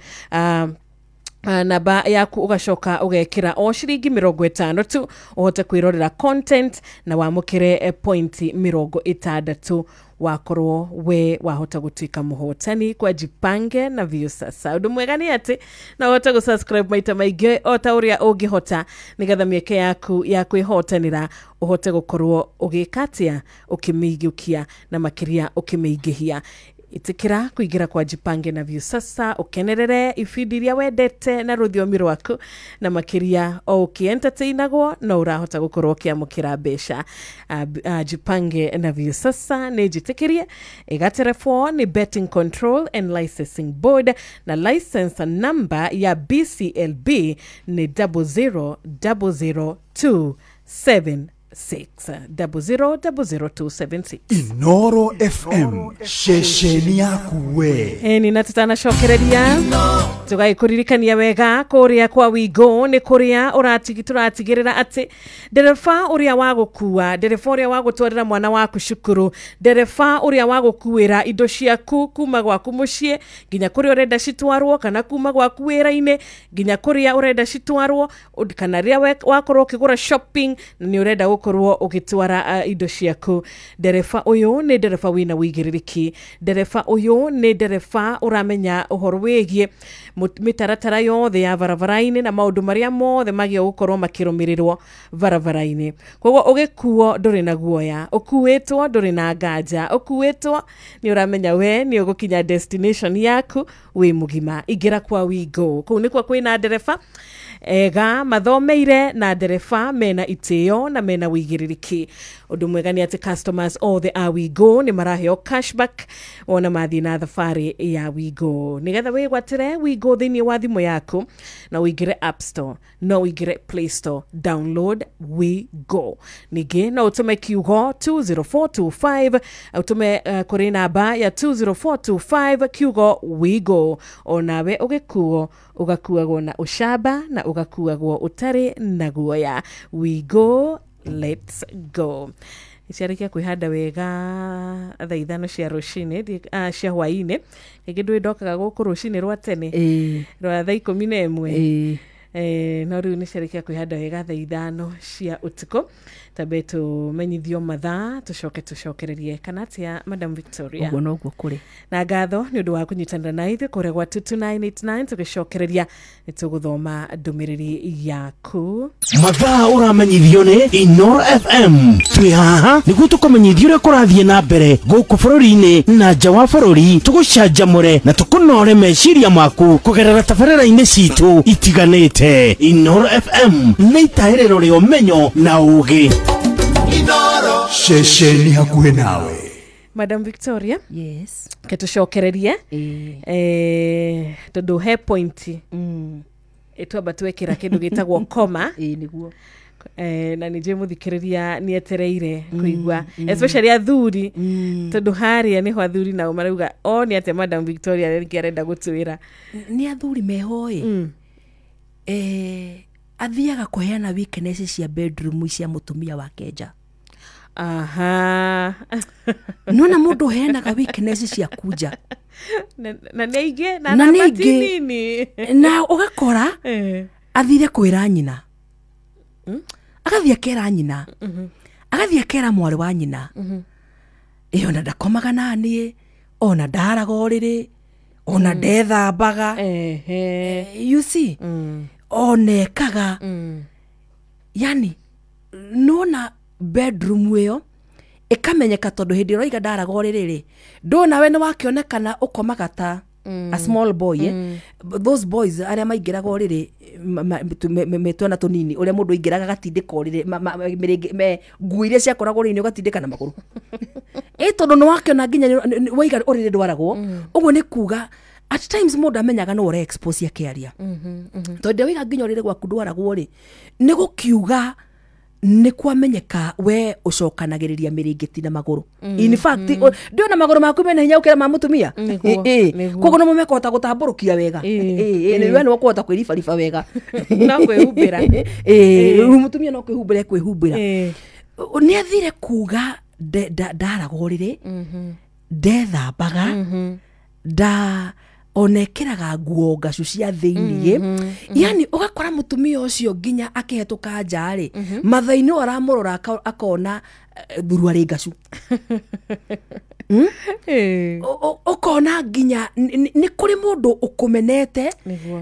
namba yaku ugashoka ugekira o shiringi 50 tu uhote kwirorera content na wamukire point 60 wakorwo we wahota gutuika muhotani kwa Jipange na Viusasa. Undu mwega ni ati na uhota gusubscribe maita maige o ta uria ungihota nigetha mieke yaku ya kwihotanira uhote gukorwo ugikatia ukimigukia na makiria ukimigihia. Itikira kuigira kwa Jipange na Viusasa ukenerere ifidi ria wendete na ruthiomi rwaku na makiria o ukientertainagwo no urahota gukorwo kiamukira besha. Jipange na Viusasa ni jitikirie igaterefo ni Betting Control and Licensing Board na license number ya BCLB ni 0000276 0000276. Inoro FM shesheni yaku we Ni natutana shokereria tugaikurikania wega kuria kwa Wigo ni kuria turatigirira ati nderefa uria wagukua nderefa uria wagutwarira mwana waku cukuru nderefa uria wagukuira indo ciaku kuma gwaku mucii nginya kuria urenda citwarwo kana kuma gwaku wira-ine nginya kuria urenda citwarwo kana ria wakorwo ukigura shopping ni urenda gukorwo ugitwara indo ciaku nderefa uyu ni nderefa wina wigiririki nderefa uyu ni nderefa uramenya uhoro wigie mitaratara yothe ya varavaraine na maundu maria mothe magio gukorwo makirumirirwo varavaraine kwogo ugikuo nduri na guoya ukuwetwo nduri na nganja ukuwetwo ni uramenya we ni ugukinya destination yaku wi mugima igira kwa Wigo kuu ni kwa kwina nderefa ega mathomeire na nderefa mena itio na mena wigiririki undu mwega ni ati customers all the Wigo ni maraheo cashback ona mathi na thafari ya Wigo nigetha wigwatire Wigo thini wa thimu yaku na wigire App Store no wigire Play Store download Wigo nige na utume kiugo 20425 utume kuri namba ya 20425 kiugo Wigo onawe ugikuo ugakuagwo na ushaba na ugakuagwo utari na guoya. Wigo, let's go. Iciarikia kwihanda wega thaa 5 cia rucini cia hwaine ngindu ndokaga guku rucini rwa tene rwa thaa 11 no riu ni ciarikia kwihanda wega thaa 5 cia utuko tabe tumenyithio mathaa tucokererie kanatia Madam Victoria uguo no guo kuri na ngatho ni undu wa kunyitanira na ithe kure gwa 2989 tugicokereria nituguthoma ndumiriri yaku mathaa uramenyithio ni Inoro FM twi haha niguo tukumenyithio uria kurathie na mbere guku bururi-ini na nja wa bururi tugucanjamure na tukunore meciria maku kugerera tabarĩra-inĩ citu itiganite. Inoro FM nĩ itaĩrĩro rĩa ũmenyo na ũũgĩ. Inoro shesheni hakuhe nawe. Madam Victoria yes ketucokererie tondu he point itwamba twekira kindu gitagwo koma niguo na nije muthikiriria ni etereire kuigwa especially athuri tondu haria ni ho athuri na marauga ni ate Madam Victoria arenda gutwira ni athuri mehoi athiaga kuheana weakness cia bedroom cia mutumia wa kenja. Aha. Nona mundu heanaga weakness cia kuja na neige na nini na ugakora athire kwira nyina agathia kera nyina agathia kera mwari wa nyina ona ndakomaga nani ona ndaraga oriri ona ndethambaga you see onekaga yani nona bedroom iyo ikamenyeka tondu hindi roiga ndaraga oriri ndona we ni wakionekana ukomaga ta a small boy those boys aria maingiraga oriri metwana tunini uria mundu ingiraga gatindika oriri ngui iria ciakoragwo rini ugatindika na maguru tondu ni wakiona nginya waiga oriri ndwaragwo uguo ni kuga at times mundu amenyaga no ore expose akiaria tondu wiga nginya rire gwaku ndwaragwo ri ni gukiuga ni kwamenyeka we ucokanagiriria miringiti na maguru in fact ndio na maguru maku mena hinya ukira ma mutumia kogo no mumekota gutamburukia wega ni we no kwota kwiribariba wega no kwihumbira mutumia no kwihumbira ni athire kuga ndaragwo riri ndethambaga da onekeraga nguo ngacu cia thiini yani ugakora mutumia ucio nginya akihituka njari mathaini aramurora akona thuru ari ngacu ukona nginya ni kuri mundu ukumenete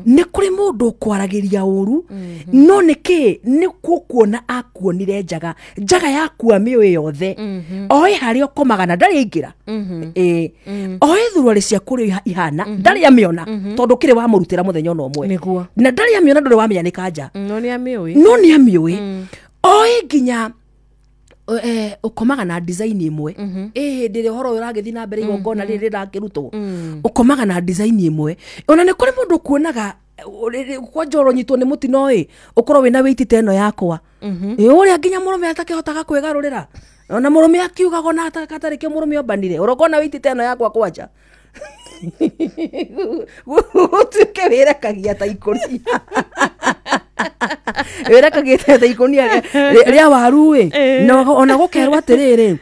ni kuri mundu kwaragiria uru no niki ni kukuona akuonire njaga yakua miyo yothe oi hari ukomagana ndari ingira oi thuru ari cia kuri ihana ndari amiona tondu kire wa murutira muthenya ono omwe na ndari amiona nduri wamenya ni kanja no ni amioi oi nginya ukomaga na design imwe ndire horo uragithi na mbere igongona riri rakirutwo ukomaga na design imwe ona ni kuri mundu kuonaga kwa njoro nyitwo ni mutino ukorwo wina weight teno yakwa uria nginya murume atakihotaga kwigarurira ona murume akiugago na atakatari ke murume obanire urokona weight teno yakwa kwanja utuke wira kagia ta ikoni wira kagia ta ikoni ria waru no ona gukerwa atiriri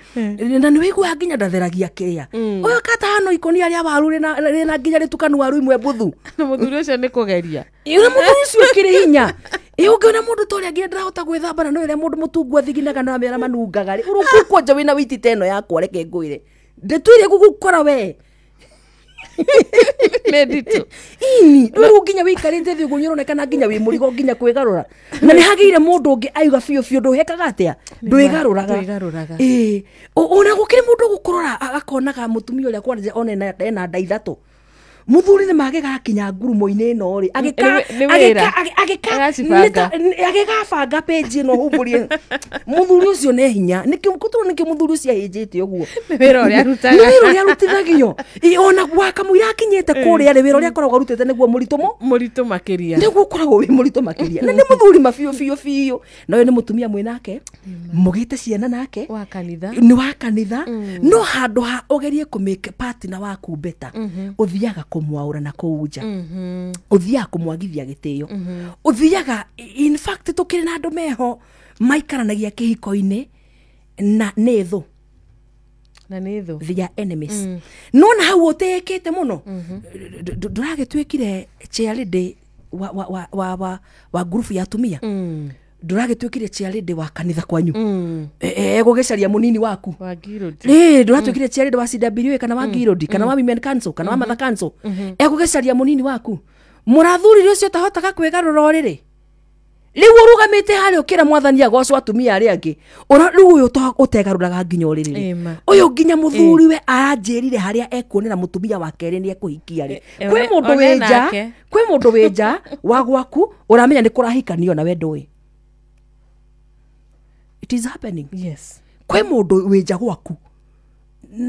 na ni wigua nginya ndatheragia kiria uyu katano ikoni ria waru rina nginya ritukanu waru imwe buthu muthuri ucio ni kugeria ira muthuri ucio kiri hinya ungiona mundu toria nginya ndirahota gwithamba no ira mundu mutungu athiginaga na mera manungaga ri urukuko nja wina witi teno yakwa reke ngwire ndetwire gugukora we medito ini ndu nginya wikarite thi gunyoro kana nginya wi murigo nginya kwigarura na ni hagiire mundu ungi aiga fio ndu hekaga atia ndwigaruraga ona gukire mundu gukurora akonaga mutumia uria kwanja ona ena nda ithatu muthuri ni magega kinya ngurumo-ini no ri agikabanga page no humburie muthuri ucio ne hinya niki muthuri ucio ahijite uguo wira uria arutithagio ona gwaka muira akinyite kuria ri wira uria koragwo arutite niguo muritu makiria niguo koragwo wi muritu makiria na ni muthuri mafio na we ni mutumia mwinake mugite ciana nake ni wa kanitha no handu ha ugerie ku make partner waku better uthiaga kumwaura na kuunja uthiaga kumwagithia gitio uthiaga in fact tukiri na andu meho maikaranagia kihiko-ini na netho their enemies no na hau utekete muno nduragitwikire charity wa group ya atumia nduragitwikire charity wa kanitha kwanyu gugicaria munini waku wa Girodi nduratwikire charity wa CWA kana wa Girodi kana wa Women Council kana wa Mother Council gugicaria munini waku murathuri ucio tahotaga kwigarura riri riu urugamite hari ukira mwathani agocwo atumia ari angi riu uyu utegaruraga nginya uriri uyu nginya muthuri we aranjirire haria ekuonera mutumia wake ri ni ekuhikia ri kwi mundu winja wa gwaku uramenya ni kurahikanio na we ndui it is happening yes kwi mundu winja gwaku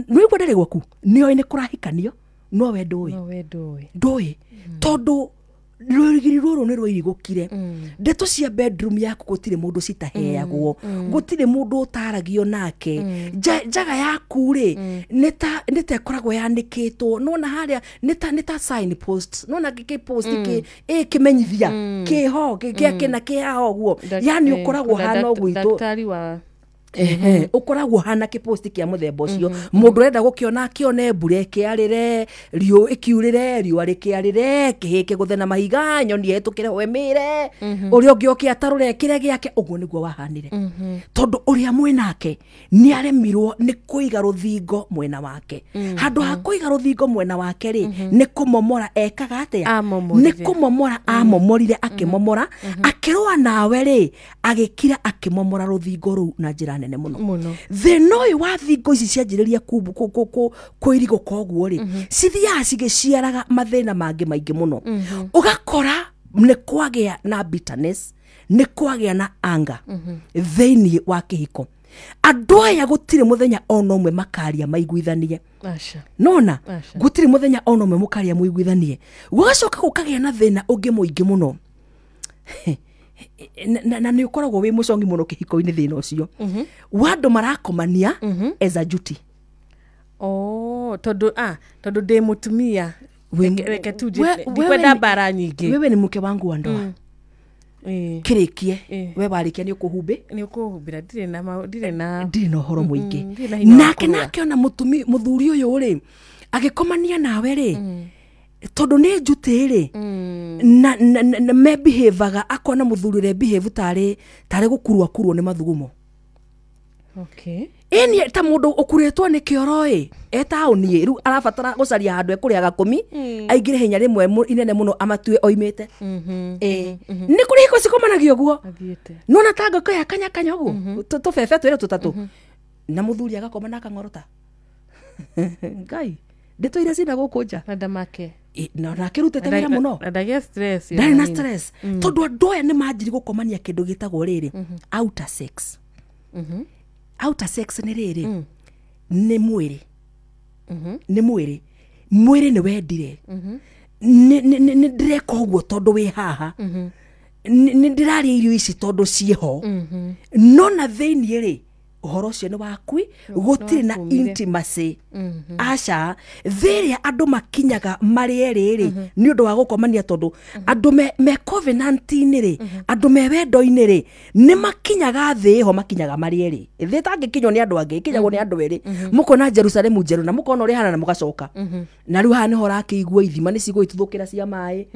nigwa ndari gwaku nio ni kurahikanio no we ndui tondu rurigiri ruru ni rwirigukire ndeto cia bedroom yaku gutire mundu citaheagwo gutire mundu utaragio nake njaga yaku ri nita koragwo yanikitwo nona haria nita sign post nona gike post kimenyithia kiho giakena kiaho guo yani ukoragwo hana ogwitu daktari wa ukoragwo hana kiposti kia muthemba ucio mundu renda gukiona kione mbure kiarire rio ikiurire rio arikiarire kihike guthena mahiga nyoni hetukire wemire uria ngioki atarure kire giake uguo niguo wahanire tondu uria mwinake ni aremirwo ni kuiga ruthingo mwena wake handu ha kuiga ruthingo mwena wake ri ni kumomora ekaga atia ni kumomora amomorire akimomora akirwa nawe ri agikira akimomora ruthingo ru na njira nene muno thenoi wa thingo ici cianjiriria kuirigo koguo ri cithia cigiciaraga mathina mangi maingi muno ugakora ni kwagia na bitterness ni kwagia na anger theini wa kihiko andå aya gutire muthenya ona umwe makaria maiguithanie Asha. nona Aca. gutire muthenya ona umwe mukaria muiguithanie gugacoka gukagia na thina ungi muingi muno na ni ukoragwo wi mucongi muno kihiko-ini thina ucio wandu marakomania as a duty. Tondu ndä må tumia reke tu ndikwenda mbara nyingä wewe ni mke wangu wa ndoa kirikie we warikia ni ukuhumbi ni ukuhumbira ndirä na horo muingi nake ona muthuri uyu ri agikomania nawe ri tondu ni njuti ri na me behaviaga akona muthuri re behave tare gukurwo ni mathugumo. Okay. Eni ta mundu ukuretwo ni kioro etauni riu arabatara gucaria handu ekuria gakumi aingire hinya rimwe inene muno amatue oimite ni kuri hiko cikomanagio guo nona tanga kaya kanya guo tubebe twire tutatu na muthuri agakoma na kang'orota ngai nditwire cina gukunja na ndamake na nakirutete wira muno ndagia stress ndari na stress tondu andu aya ni manjiri gukomania kindu gitagwo riri outer sex. Outer sex ni riri ni mwiri ni mwiri ni wendire ni ndireka uguo tondu wi haha ni ndiraria irio ici tondu ciho nona thiini ri uhoro ucio ni waku gutire na intimacy aca thiria andu makinyaga mari eri ni undu wa gukomania tondu andu me covenant-ini ri andu me wendo-ini ri ni makinyaga thi ho makinyaga mari eri thi tangikinywo ni andu angi kinyagwo ni andu eri mukona Jerusalemu njeru na mukona uri hana na mugacoka na riu haha niho rakiigua ithima ni cigwituthukira cia mai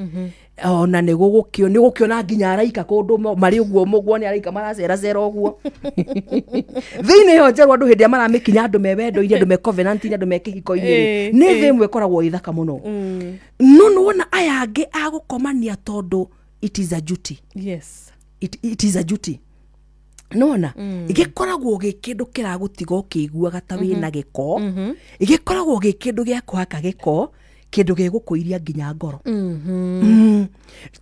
ona ni gukiona nginya araika kundu mari uguo mugwo ni araika maracera uguo thiini yo njeru andu hindi maramikinya andu me wendo-ini andu me covenant-ini andu me kihiko-ini ni thi imwe koragwo ithaka muno no wona aya angi agukomania tondu it is a duty. Yes. It is a duty. Nona igikoragwo gi kindu kiragutiga ukiguaga ta wina giko igikoragwo gi kindu gia kuhaka giko kindu gigukuiria nginya ngoro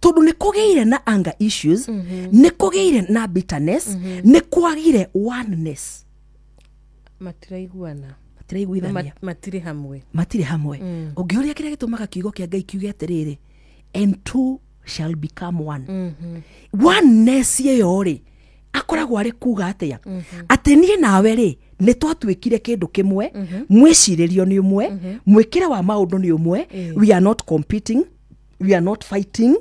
tondu ni kugiire na anger issues ni kugiire na bitterness ni kwagire oneness matiraiguana matire hamwe ungiuria kiria gitumaga kiugo kia Ngai kiuge atiriri and two shall become one oneness iyo ri akoragwo ari kuga atia ati nie nawe ri ni twatuikire kindu kimwe mwiciririo ni umwe mwikire wa maundu ni umwe we are not competing, we are not fighting,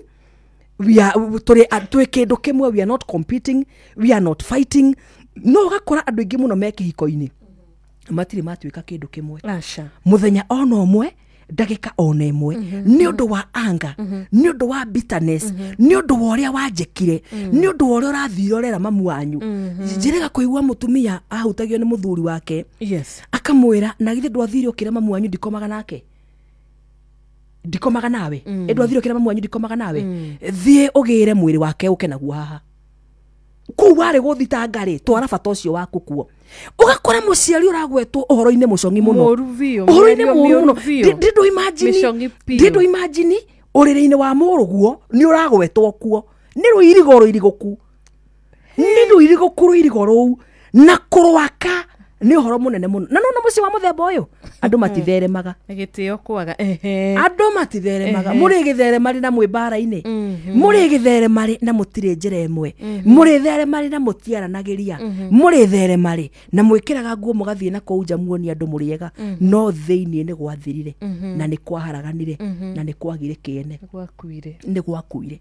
we are kindu kimwe, we are not competing, we are not fighting. No gakora andu ingi muno mekihiko-ini matiri matuika kindu kimwe muthenya ona umwe ndagika ona imwe ni undu wa anga ni undu wa bitterness ni undu wa uria wanjekire ni undu wa uria urathire urera mamu wanyu njirega kuigua mutumia ahutagio ni muthuri wake akamwira na githe ndwathire ukira mamu wanyu ndikomaga nawe ndwathire ukira mamu wanyu ndikomaga nawe thie ugire mwiri wake uke naguo haha ku wari guthitanga ri twara bata ucio waku kuo ugakora muciari uragwetwo uhoro-ini mucongi muno uhoro-ini muno ndindo imagine urire-ini wa muruguo ni uragwetwo kuo ni ruirigo ruu na kurwaka ni uhoro munene muno na nona muci wa muthemba uyu andu matitheremaga gitio kwaga andu matitheremaga muri githeremari na mwibara-ini muri githeremari na mutire njira imwe muri theremari na mutiaranagiria muri theremari na mwikiraga nguo mugathie na kou nja muoni andu muriega no thiini ni gwathirire na ni kwaharaganire na ni kwagire kiene ni gwakuire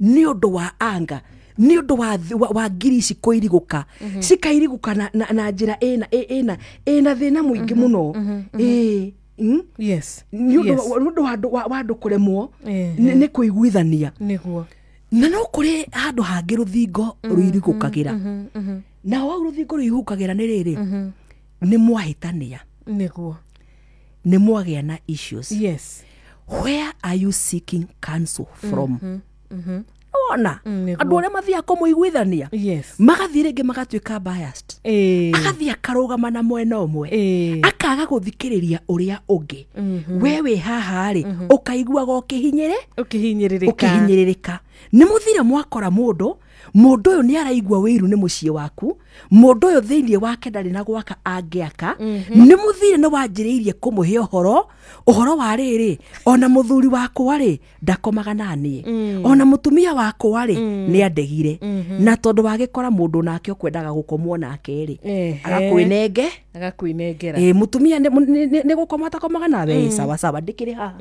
ni undu wa anga ni undu wa ngiri ici kuiriguka cikairiguka na njira ina thina muingi muno ni undu wa andu kuremwo ni kuiguithania na no kuri handu hangi ruthingo ruirigukagira na wa ruthingo ruirigukagira ni riri ni mwahitania ni mwagia na issues. Where are you seeking counsel from? Ona andu aria mathia kumuiguithania magathire ngi magatuika biased agathia karugama na mwena umwe akaga guthikiriria uria ungi wewe haha ri ukaiguaga ukihinyiririka ni muthire mwakora mundu mundu uyu ni araigua wiru ni muciĩ waku, mundu uyu thiini wake ndari na gwaka angiaka, ni muthire ni wanjiriirie kumuhe uhoro wa riri, ona muthuri wakwa ri ndakomaga nani, ona mutumia wakwa ri ni andegire, na tondu wagikora mundu nake ukwendaga gukomwo nake ri agakwinengera mutumia ni gukoma takomaga nawe sawa sawa ndikiri haha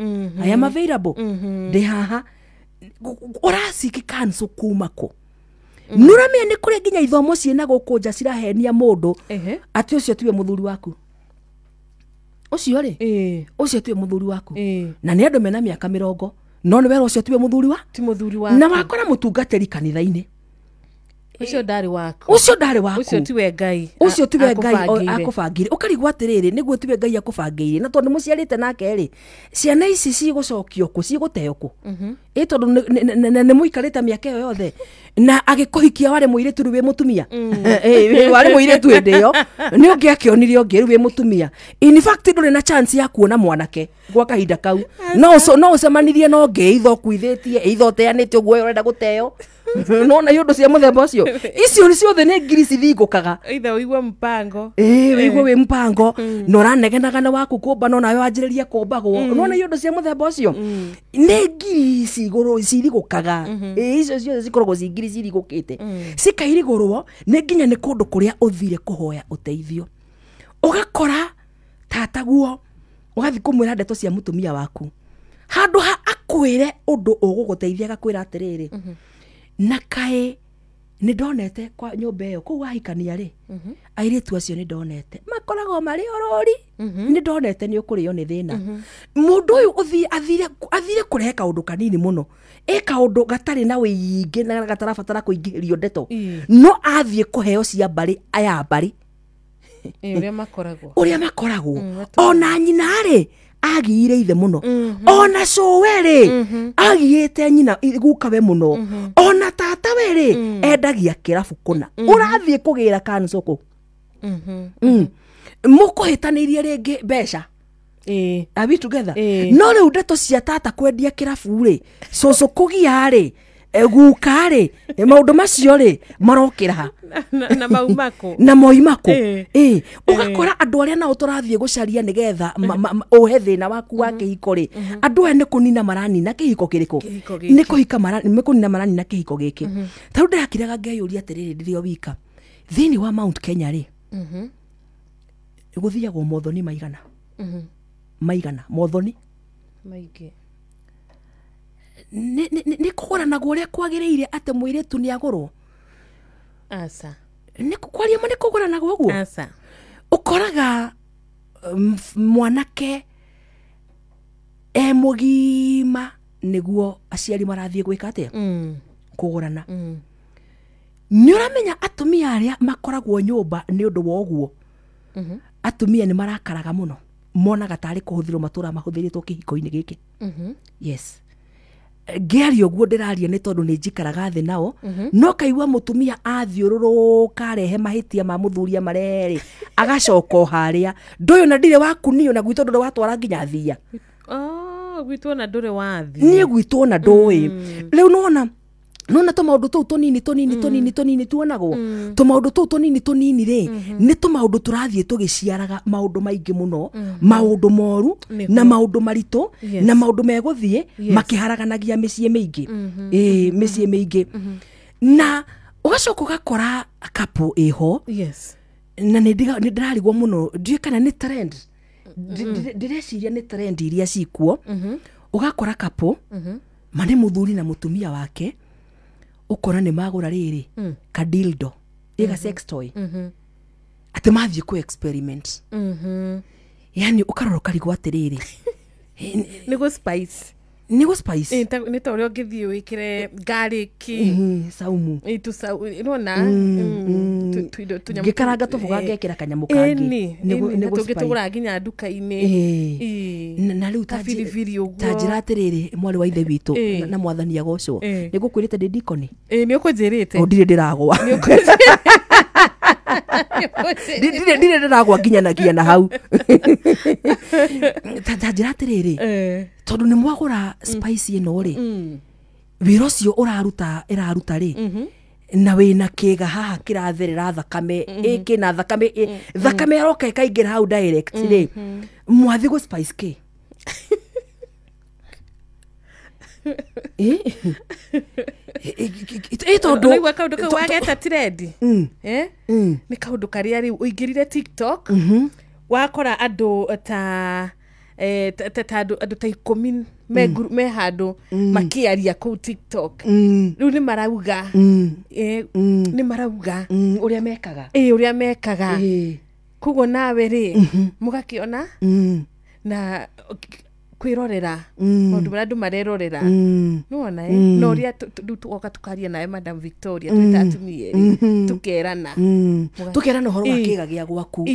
I am available ndi haha urasiki cancel kumako nuramia ni kuri nginya ithomo ciena gukunja cirahenia mundu ati ucio tiwe muthuri waku ucio ri ucio tiwe muthuri waku na ni andu mena miaka 40 no ni wera ucio tiwe muthuri waku na wakora mutungatiri kanitha-ini ucio ndari waku ucio tiwe Ngai akubangire ukarigwa atiriri niguo tiwe Ngai akubangire na tondu muciarite nake ri ciana ici cigũcokio ku cigũteo ku tondu nĩ mũikarĩte mĩaka ĩyo yothe na agĩkũhikia warĩ mũirĩtu rĩu wĩ mũtumia warĩ mũirĩtu hĩndĩ ĩyo nĩ ũngĩakĩonire ũngĩ rĩu wĩ mũtumia in fact ndũrĩ na chance ya kuona mwanake gwa kahinda kau no ũcemanirie na ũngĩ either ũkuithĩtie either ũteanĩte ũguo ũrenda gũteo nona yundu cia muthemba ucio icio ni ciothe ni ngiri cithingũkaga either uigwe mpango uigwe wi mpango no ranegenaga na waku kumba no nawe wanjĩrĩrie kumbagwo nona yundu cia muthemba ucio ni ngiri cithingũkaga icio ciothe cikoragwo ci ngiri cithingũkĩte cikairigũrwo ni nginya ni kundu kuria uthire kuhoya uteithio ugakora tataguo ugathi kumwira ndeto cia mutumia waku handu ha akwire undu uguguteithia agakwira atiriri na kae ni ndonete kwa nyumba iyo ku wahikania ri airitu acio ni ndonete makoragwo mari orori ni ndonete ni ukurio ni thina mundu uyu athire kurehe kaundu kanini muno kaundu gatari na wĩingĩ na gatarabatara kuingĩrio ndeto no athie kuheo cia mbari aya mbari uria makoragwo ona nyina ri agiire ithe muno ona cowe ri agiite nyina gukawe muno ona tata we ri endagia kirabu kuna urathie kugira kansoko mukuhitanirie ringi mbeca are we together no riu ndeto cia tata kwendia kirabu ri coco kugia ri guka ri maundu macio ri marokira na moimako ugakora andu aria nao turathie gucaria nigetha uhe thina waku wa kihiko ri andu ene kunina maranina kihiko kiriko ni kuhika kunina maranina kihiko giki taru ndirakiraga ngeyuria atiriri ndirio wika thini wa Mount Kenya ri guthiagwo mothoni maigana mothoni maige ni kugoranagwo uria kwagiriire ate muiritu ni agurwo asa ni kwaria mane kugoranagwo guo asa ukoraga mwanake mugima niguo aciari marathie gwika atia kugorana ni uramenya atumia aria makoragwo nyumba ni undu wa uguo atumia ni marakaraga muno monaga tari kuhuthirwo matura mahuthiritwo kihiko-ini giki yes ngiario guo ndiraria ni tondu ni njikaraga thi nao no kaigua mutumia athiururuka arehe mahitia ma muthuria mareri agacoka haria nduyu na ndire wakunio na gwitwo ndure watwara nginya thia gwitwo na ndure wathi ni gwitwo na ndui riu nona to maundu tou tonini tuonagwo to maundu tou tonini ri ni to maundu turathie tugiciaraga maundu maingi muno maundu moru na maundu marito na maundu meguthie makiharaganagia micie mingi micie mingi na ugacoka ugakora kapo iho na ni ndirarigwo muno ndie kana ni trend ndireciria ni trend iria cikuo ugakora kapo mane muthuri na mutumia wake ukora ni magura riri kadildo iga sex toy ati mathie ku experiment yani ukarora karigwa atiriri nigo spice ni ta uria ngithie wikire garlic saumu tu nona ngikaranga tuvuga ngekira kanyamu kangi nigo tugitugura nginya nduka-ini na riu tajira atiriri mwari wa ithe witu na mwathani agocwo nigo kwirite ndi dikoni ni ukunjirite ndire ndiragwa ndire ndiragwa nginya na hau tajira atiriri tondu ni mwagura spice ino ri wira ucio iraruta ri na wina kiga haha kiratherera thakame kina thakame thakame yaroka ikaingira hau direct ri mwathi go spice ki tondu nigwa kaundu kau wageta trend ni kaundu karia ri uingirire TikTok wakora andu ta andu ta 10 me handu makiaria ku TikTok riu ni marauga ni marauga uria mekaga uria mekaga kugo nawe ri mugakiona na kwirorera mundu andu marerorera nuona no ria tuoka tukaria nawe Madam Victoria twitatumie tukerana horo wa kiga gia gwaku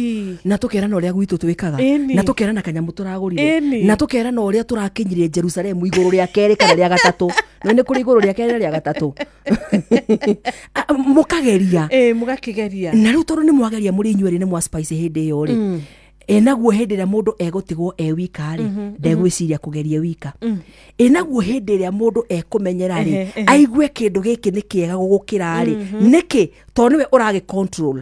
na tukerana uria gwitu twikaga na tukerana kanyamu turagurire na tukerana uria turakinyirie Jerusalem iguru ria keri kana ria gatatu no ni kuri iguru ria keri ria gatatu mukageria mugakigeria na riu tondu ni mwageria muri inyueri ni mwa spice hindi yo ri naguo hindi ria mundu egutigwo wika ri ndegwiciria kugeria wika naguo hindi ria mundu ekumenyera ri aigue kindu giki ni kiega gugukira ri niki to niwe uragi control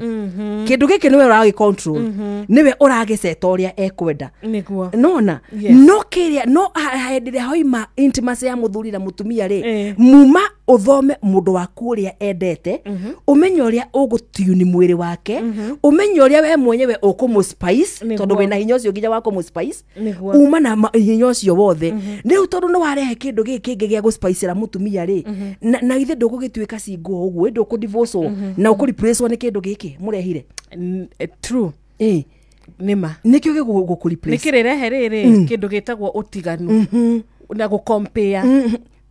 kindu giki niwe uragi control niwe uragi setoria ekwenda niguo nona no kiria no hindi ria hoima intimacy ya muthuri na mutumia ri muma uthome mundu waku uria endete umenye uria ugutuni mwiri wake umenye uria we mwenyewe ukumuspice tondu wina hinya ucio nginya wako muspice uma na hinya ucio wothe riu tondu no warehe kindu giki gia guspicera mutumia ri na ithe ndugugituika singo uguo nduku divorce na uku replace ni kindu giki murehire true nima nikio giguku replace nikirehe riri kindu gitagwo utiganu na go compare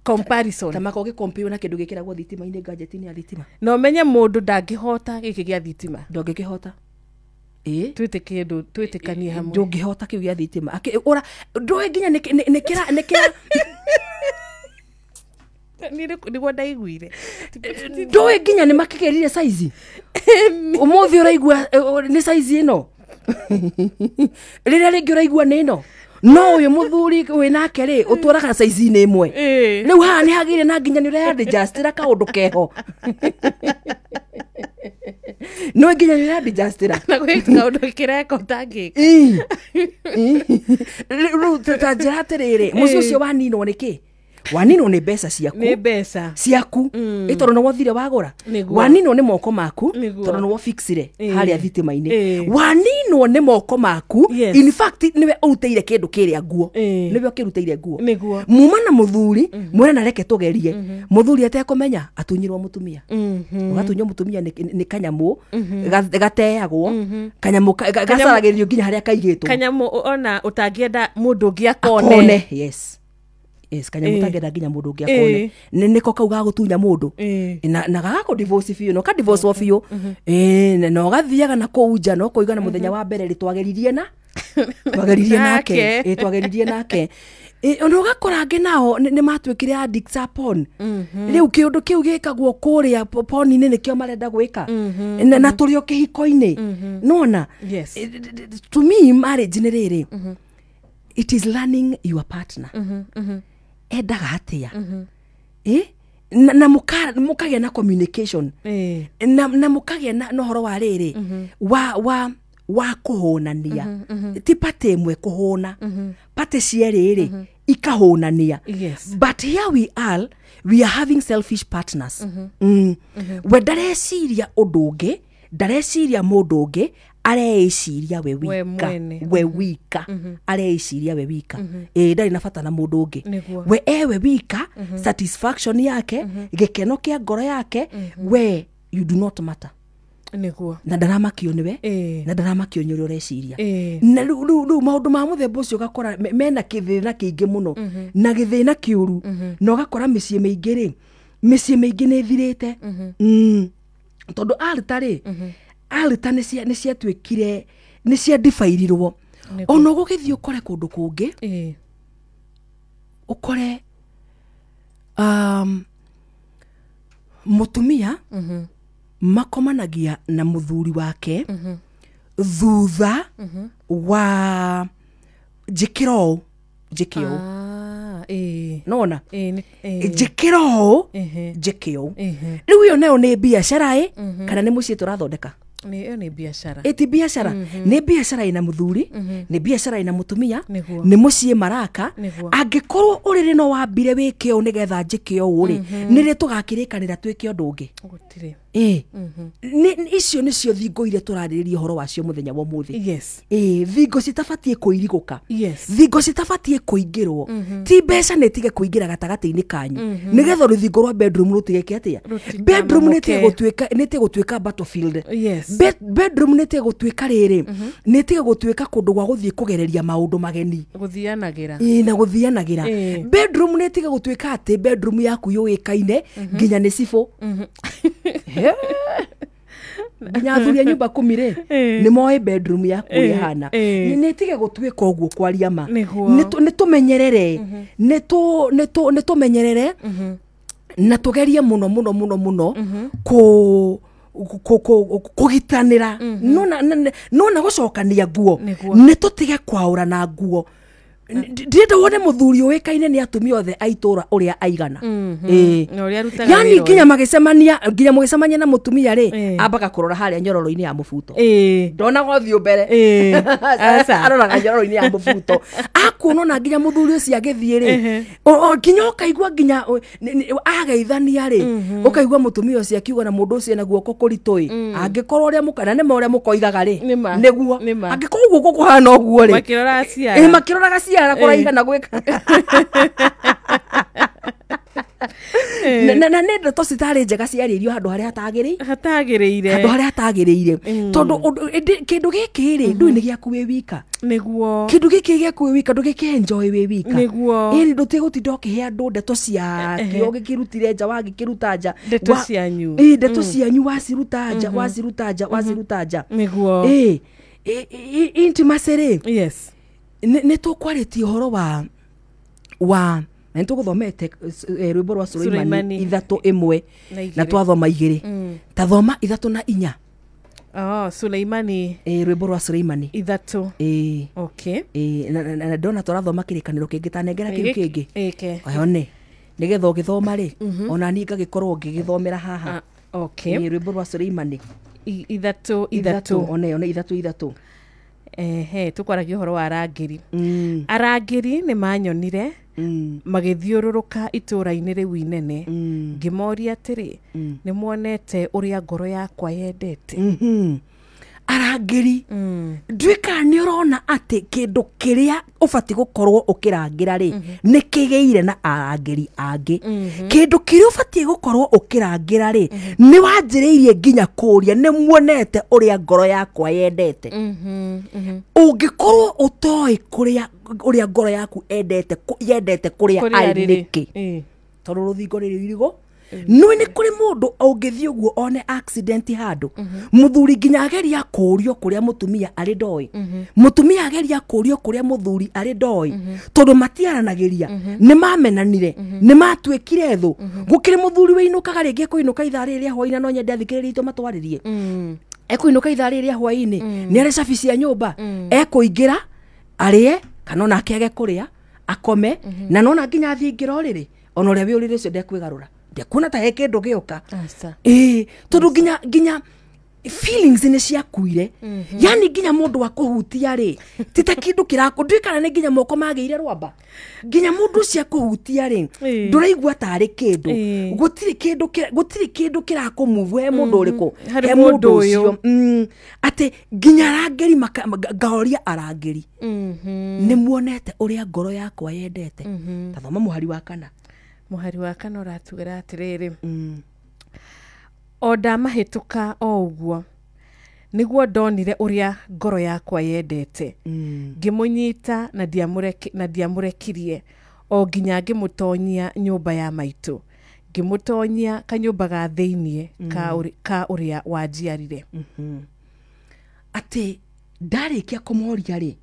comparison tamako ugicompare na kindu gikiragwo thitima ine gadget-ini ya thitima no menye mundu ndangihota giki gia thitima ndongikihota twitikanie hamwe ndungihota kiu gia thitima ora ndoe nginya nikira niguo ndaiguire ndoe nginya ni makigerire size umuthi uraigua ni size ino rira ringi uraigua ni ino no uyu muthuri winake ri utwaraga size ni imwe riu haha ni hagire na nginya ni ureadjustira kaundu keho no nginya ni ureadjustira na gwika kaundu kireko tangika riu tutanjira atiriri muci ucio waninwo niki wanino ni mbeca ciaku itondo no thire wagura wanino ni moko maku tondo no fixire haria thitima-ini wanino ni moko maku in fact niwe uteire kindu kiria nguo niwe ukiruteire nguo muma na muthuri mwena na reke tugerie muthuri atekumenya atunyirwo mutumia ugatunywo mutumia ni kanyamu gateagwo kanyamu gacaragirio nginya haria kaigitwo kanyamu ona utangienda mundu ngiakone kanyamu tangenda nginya mundu ungi akone niko kau ga gutunya mundu na gako divorce fiyo no ka divorce wa fiyo no gathiaga na kuunja no kuigana muthenya wa mbere ri twageririe nake ono gakorange nao ni matwikire addicts upon riu kiundu kiu gikagwo kuria poni-ini nikio marenda gwika na turio kihiko-ini nona to me marriage ni riri it is learning your partner endaga atia na mukagia na communication na mukagia na horo wa riri wa kuhonania ti pate imwe kuhona pate cieri ikahonania but here we are having selfish partners we ndareciria undu ungi ndareciria mundu ungi areiciria we wika areiciria we wika ndari na bata na mundu ungi we ewe wika satisfaction yake gikeno kia ngoro yake we you do not matter niguo na ndaramakio niwe na ndaramakio nyuri ureciria na ru maundu ma muthemba ucio gakora mena kithina kiingi muno na githina kiuru no gakora micie meingi ni thirite tondu alita ni ciatwikire ni cia difairirwo ono gugithio kore kundu kungi ukore mutumia makomanagia na muthuri wake thutha wa jikio nona Ehe. njikira o Ehe. njike o Ehe. riu yo nayo ni biacara kana ni muciĩ tũrathondeka Ni biashara. ĩti biacara nĩ biacara ina muthuri nĩ biacara ina mutumia Nĩguo. nĩ muciĩ maraka Nĩguo. angĩkorwo ũrĩrĩ no wambire wĩke ũũ nĩgetha njĩke ũũ rĩ nĩ rĩ tũgakĩrĩkanĩra twĩke ũndũ ũngĩ Gũtirĩ. icio nĩcio thingo iria tũrarĩrĩria ũhoro wacio mũthenya wa ũmũthĩ Yes. thingo citabatiĩ kũirigũka Yes. thingo citabatiĩ kũingĩrwo ti mbeca nĩ tige kũingĩra gatagatĩ-inĩ kanyu nĩgetha rũthingo rwa bedroom rũtigeke atĩa Rũtikanamoke. bedroom nĩ tige gũtuĩka battlefield Yes. bedroom nĩ tige gũtuĩka rĩrĩ nĩ tige gũtuĩka kũndũ gwa gũthiĩ kũgereria maũndũ mageni Gũthianagira. na gũthianagĩra bedroom nĩ tige gũtuĩka atĩ bedroom yaku yũĩkaine nginya nĩ cibũ nginya athuri a nyũmba 10 rĩ nĩ moĩ bedroom yaku ĩhana nĩ tige gũtuĩka ũguo kwaria ma nĩ tũmenyerere nĩ tũmenyerere na tũgerie mũno kugitanira nona gucokania nguo ni tutige kwaura na nguo ndĩrenda wone mũthuri ũĩkaine nĩ atumia othe a itũra ũrĩa aigana yani nginya mũgĩcemania na mũtumia rĩ ambaga kũrora harĩa nyororo-inĩ ya mũbuto ndonaga ũthiũ mbere aroraga nyororo-inĩ ya mũbuto akuona nginya mũthuri ũcio agĩthiĩ rĩ nginya ũkaigua nginya ageithania rĩ ũkaigua mũtumia ũcio akiuga na mũndũ ũcio na guoko kũritũ angĩkorwo ũrĩa mũkana nĩ ũrĩa mũkoigaga rĩ nĩguo angĩkorwo guoko kũhana ũguo rĩ makĩroraga ciara kũraiga na gwĩka na nĩ ndeto citarĩ njega ciarĩrio handũ harĩa hatagĩrĩire tondũ kĩndũ gĩkĩ rĩ ndũĩ nĩ gĩaku wĩ wika nĩguo kĩndũ gĩkĩ gĩaku wĩ wika ndũgĩkĩenjoy wĩ wika ĩrĩ ndũtigũtinda ũkĩhe andũ ndeto ciakĩo gĩkĩrutire nja wagĩkĩruta nja ndeto cianyu waciruta nja nĩguo intimacy rĩ yes nĩ tũkwarĩtie ũhoro wa na nĩ tũgũthomete rwĩmbo rwa Suleimani 3:1 na twathoma 2 tathoma 3 na 4 Suleimani rwĩmbo rwa Suleimani 3 okay na ndona tũrathoma kĩrĩkanĩro kĩngĩ tanengera kĩu kĩngĩ one nĩgetha ũgĩthoma rĩ ona niĩ ngagĩkorwo ngĩgĩthomera haha okay rwĩmbo rwa Suleimani 3 one 3 tukwaragia ũhoro wa arangĩri nĩ manyonire magĩthiũrũrũka itũra-inĩ rĩu inene ngĩmoria atĩrĩ nĩ muonete ũrĩa ngoro yakwa yendete arangĩri nduĩka nĩ ũrona atĩ kĩndũ kĩrĩa ũbatiĩ gũkorwo ũkĩrangĩra rĩ nĩ kĩgĩire na arangĩri angĩ kĩndũ kĩrĩa ũbatiĩ gũkorwo ũkĩrangĩra rĩ nĩ wanjĩrĩirie nginya kũũria nĩ muonete ũrĩa ngoro yakwa yendete ũngĩkorwo ũtoĩ ũrĩa ngoro yaku yendete kũrĩa arĩ nĩkĩ tondũ rũthingo rĩrĩ irigũ nĩ kũrĩ mũndũ ũngĩthiĩ ũguo one accident handũ mũthuri nginya ageria kũũrio kũrĩa mũtumia arĩ ndoĩ mũtumia ageria kũũrio kũrĩa mũthuri arĩ ndoĩ tondũ matiaranagĩria nĩ mamenanire nĩ matuĩkire thũ gũkĩrĩ mũthuri wĩinũkaga rĩngĩ kũinũka ithaa rĩrĩa hwaĩ-inĩ no nyende athikĩrĩrie itũ matwarĩrie ekũinũka ithaa rĩrĩa hwaĩ-inĩ nĩ arĩ cabi cia nyũmba ekũingĩra arĩe kana ona akĩage kũrĩa akome na nona nginya athiĩ ingĩra ũrĩrĩ ona ũrĩa wĩ ũrĩrĩ ũcio ndekwĩgarũra ndekuona ta he kĩndũ gĩoka tondũ nginya feelings nĩ ciakuire yani nginya mũndũ wa kũhutia rĩ ti ta kĩndũ kĩrakũnduĩkana nĩ nginya moko magĩire rwamba nginya mũndũ ũcio kũhutia rĩ ndũraigua tarĩ kĩndũ gũtirĩ kĩndũ kĩrakũmove he mũndũ ũrĩkũ he mũndũ ũcio atĩ nginya arangĩri ngaoria arangĩri nĩ muonete ũrĩa ngoro yakwa yendete tathoma mũhari wa 4 ũratugĩra atĩrĩrĩ o ndamahĩtũka o ũguo nĩguo ndonire ũrĩa ngoro yakwa yendete ngĩmũnyita na ndiamũrekirie o nginya ngĩmũtonyia nyũmba ya maitũ ngĩmũtonyia kanyũmba ga thĩiniĩ ka ũrĩa wanjiarire atĩ ndarĩkia kũmoria rĩ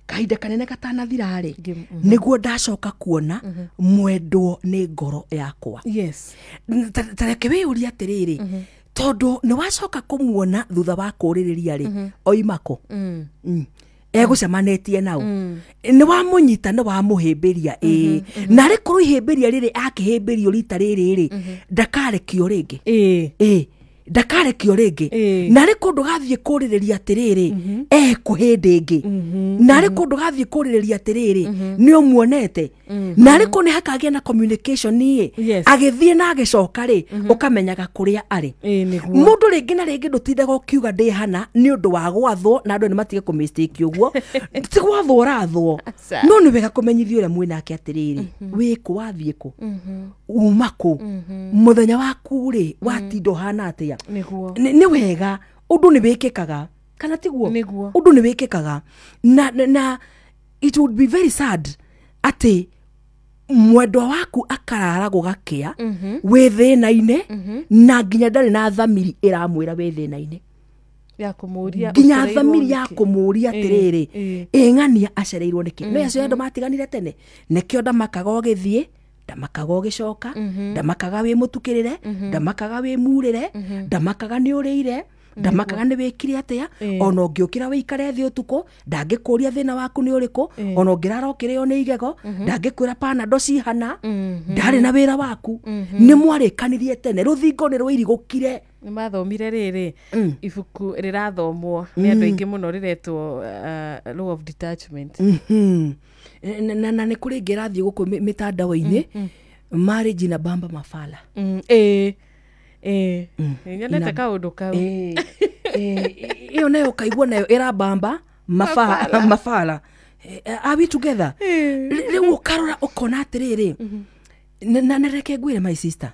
kahinda kanene gatanathira rĩ nĩguo ndacoka kuona mwendwo nĩ ngoro yakwa tareke wĩyũria atĩrĩrĩ tondũ nĩ wacoka kũmuona thutha wa kũũrĩrĩria rĩ oimako egucemanetie nao ni wamunyita ni wamuhimbiria na rikuru ihimbiria riri akihimbirio rita riri ndakarekio ringi ndakarekio ringi na rä kå ndå gathiä kå rä rä ria atä rä rä ekå hä ndä ngä na rä kå ndå gathiä kå rä rä ria atä rä rä nä å muonete na rä kå nä hakagä na communication agä thiä na agä coka rä å kamenyaga kå rä a arä må ndå rä ngä na rä ngä ndå tindaga å kiuga ndä hana nä å ndå wa gwathwo na andå nä matige kå mistake å guo ti gwathwo å rathwo no nä wega kå menyithio å rä a mwä nake atä rä rä wä kå wathiä kå uma kå må thenya waku rä watinda å hana atä a nä wega å ndå nä wä kä kaga kana tiguo å ndå nä wä kä kaga na it would be very sad atä mwendwa waku akarara gå gakä a wä thä na-inä na nginya ndarä na thamiri ä ramwä ra wä thä na-inä nginya thamiri ya kå må ria atä rä rä ä ng'ania acereirwo nä kä no acio andå matiganire tene nä kä o ndamakaga å gä thiä ndamakaga å gä coka ndamakaga wä må tukä rä re ndamakaga wä murä re ndamakaga nä å rä ire ndamakaga nä wä kire atä a ona å ngä å kä ra wä ikare thä å tukå ndangä kå ria thä na waku nä å rä kå ona å ngä rara å kä rä o nä igego ndangä kwä ra panado cihana ndarä na wä ra waku nä mwarä kanirie tene rå thingo nä rå irigå kire nä mathomire rä rä ibuku rä rathomwo nä andå aingä må no rä retwo law of detachment na nä kå rä ngä rathiä gå kå mä tandao-inä marriage na bamba mafala nyonete kaå ndå kau ä yo nayo kaigua nayo ä rabamba mafala are we together rä u å karora å kona atä rä rä na reke ngwä re my sister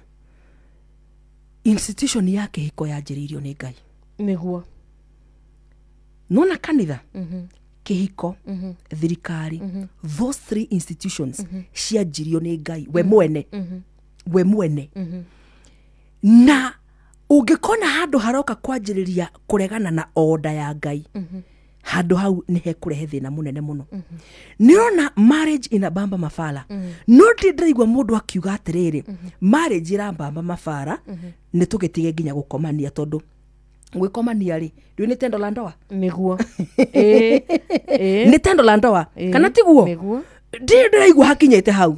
institution ya kä hiko yanjä rä irio nä ngai nä guo nona kanitha kä hiko thirikari those three institutions cianjirio nä ngai we mwene na å ngä kona handå haroka kwanjä rä ria kå regana na onda ya ngai handå hau nä hekå rehe thä na må nene må no nä rona marriage ina bamba mafala no ndä ndaigua må ndå akiuga atä rä rä marriage ä rambamba mafara nä tå gä tige nginya gå komania tondå gwä komania rä rä nä tendo la ndoa nä guo nä tendo la ndoa kana tiguo ndä ndaigua hakinyä te hau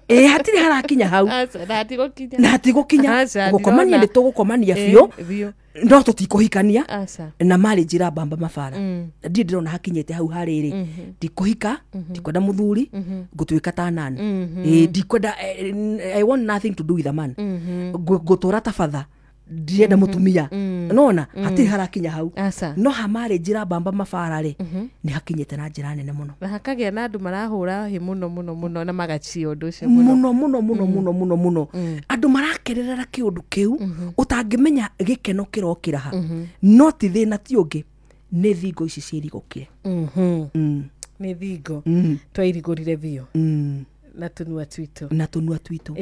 hatirä harakinya hau na hatigå kinya gå komania nä tå gå komania biå no tå tikå hikania na marriage ä rambamba mabara ndiä ndä rona hakinyä te hau harä rä ndikå hika ndikwenda må thuri ngå tuä ka ta nani ndikwenda I want nothing to do with a man ngå tå ra ta batha ndirenda mutumia nona hatirĩ harakinya hau no ha marriage rambamba mabara rĩ nĩ hakinyĩte na njĩra nene mũno na hakagĩa na andũ marahũra hĩ mũno na magacio ũndũ ũcio mũno andũ marakererera kĩũndũ kĩu ũtangĩmenya gĩkeno kĩrokĩra ha no ti thĩna ti ũngĩ nĩ thingo ici ciĩrigũkire nĩ thingo twairigũrire biũ na tunua twitũ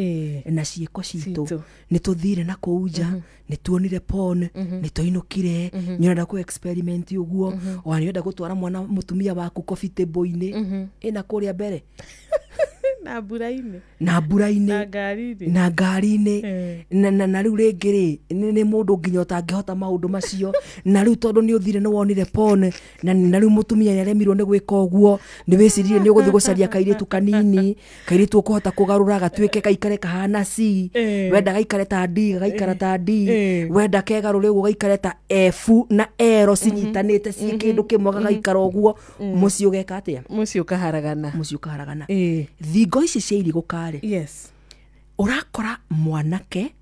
na ciĩko citũ nĩ tũthire na kũu nja nĩ tuonire porn nĩ tũinũkire nyenda ku experiment ũguo o nyenda gũtwara mwana mũtumia waku coffee table-inĩ ĩna kũrĩa mbere na mbura-inĩ na ngari-inĩ na rĩu rĩngĩ rĩ nĩ mũndũ nginya ũtangĩhota maũndũ macio na rĩu tondũ nĩ ũthire nĩ wonire porn na rĩu mũtumia nĩ aremirwo nĩ gwĩka ũguo nĩ wĩcirie nĩ ũgũthiĩ gũcaria kairĩtu kanini kairĩtu ũkũhota kũgarũra gatuĩke gaikare kahana C wenda gaikare ta D gaikara ta D wenda kegarũre ũguo gaikare ta F na L cinyitanĩte ciĩ kĩndũ kĩmwe gagaikara ũguo mũciĩ ũgeka atĩa mũciĩ ũkaharagana thingo ici cia irigũkarĩ ũrakora mwanake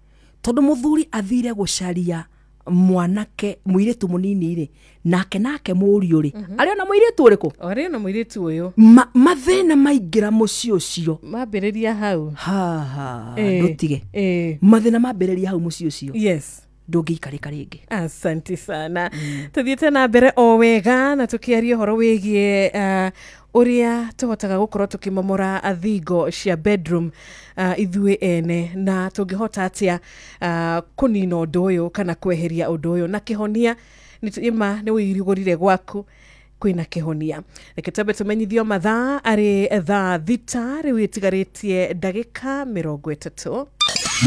tondũ mũthuri athire gũcaria mwanake mũirĩtu mũnini rĩ nake mũriũ rĩ arĩ ona mũirĩtu ũrĩkũ arĩ ona mũirĩtu ũyũ mathĩna maingĩra mũciĩ ũcio mambĩrĩria hau ndũtige mathĩna mambĩrĩria hau mũciĩ ũcio ndũngĩikarĩka rĩngĩ. Asante sana. Tuthiĩte na mbere o wega na tukiaria horo wĩgiĩ ũrĩa tũhotaga gũkorwo tũkĩmomora thingo cia bedroom ithuĩ ene na tũngĩhota atĩa kũnina ũndũ ũyũ kana kweheria ũndũ ũyũ na kĩhonia nĩ wĩirigũrire gwaku kwĩna kĩhonia. Reke twambe tũmenyithio mathaa arĩ thaa thita rĩu ĩtigarĩtie ndagĩka 30.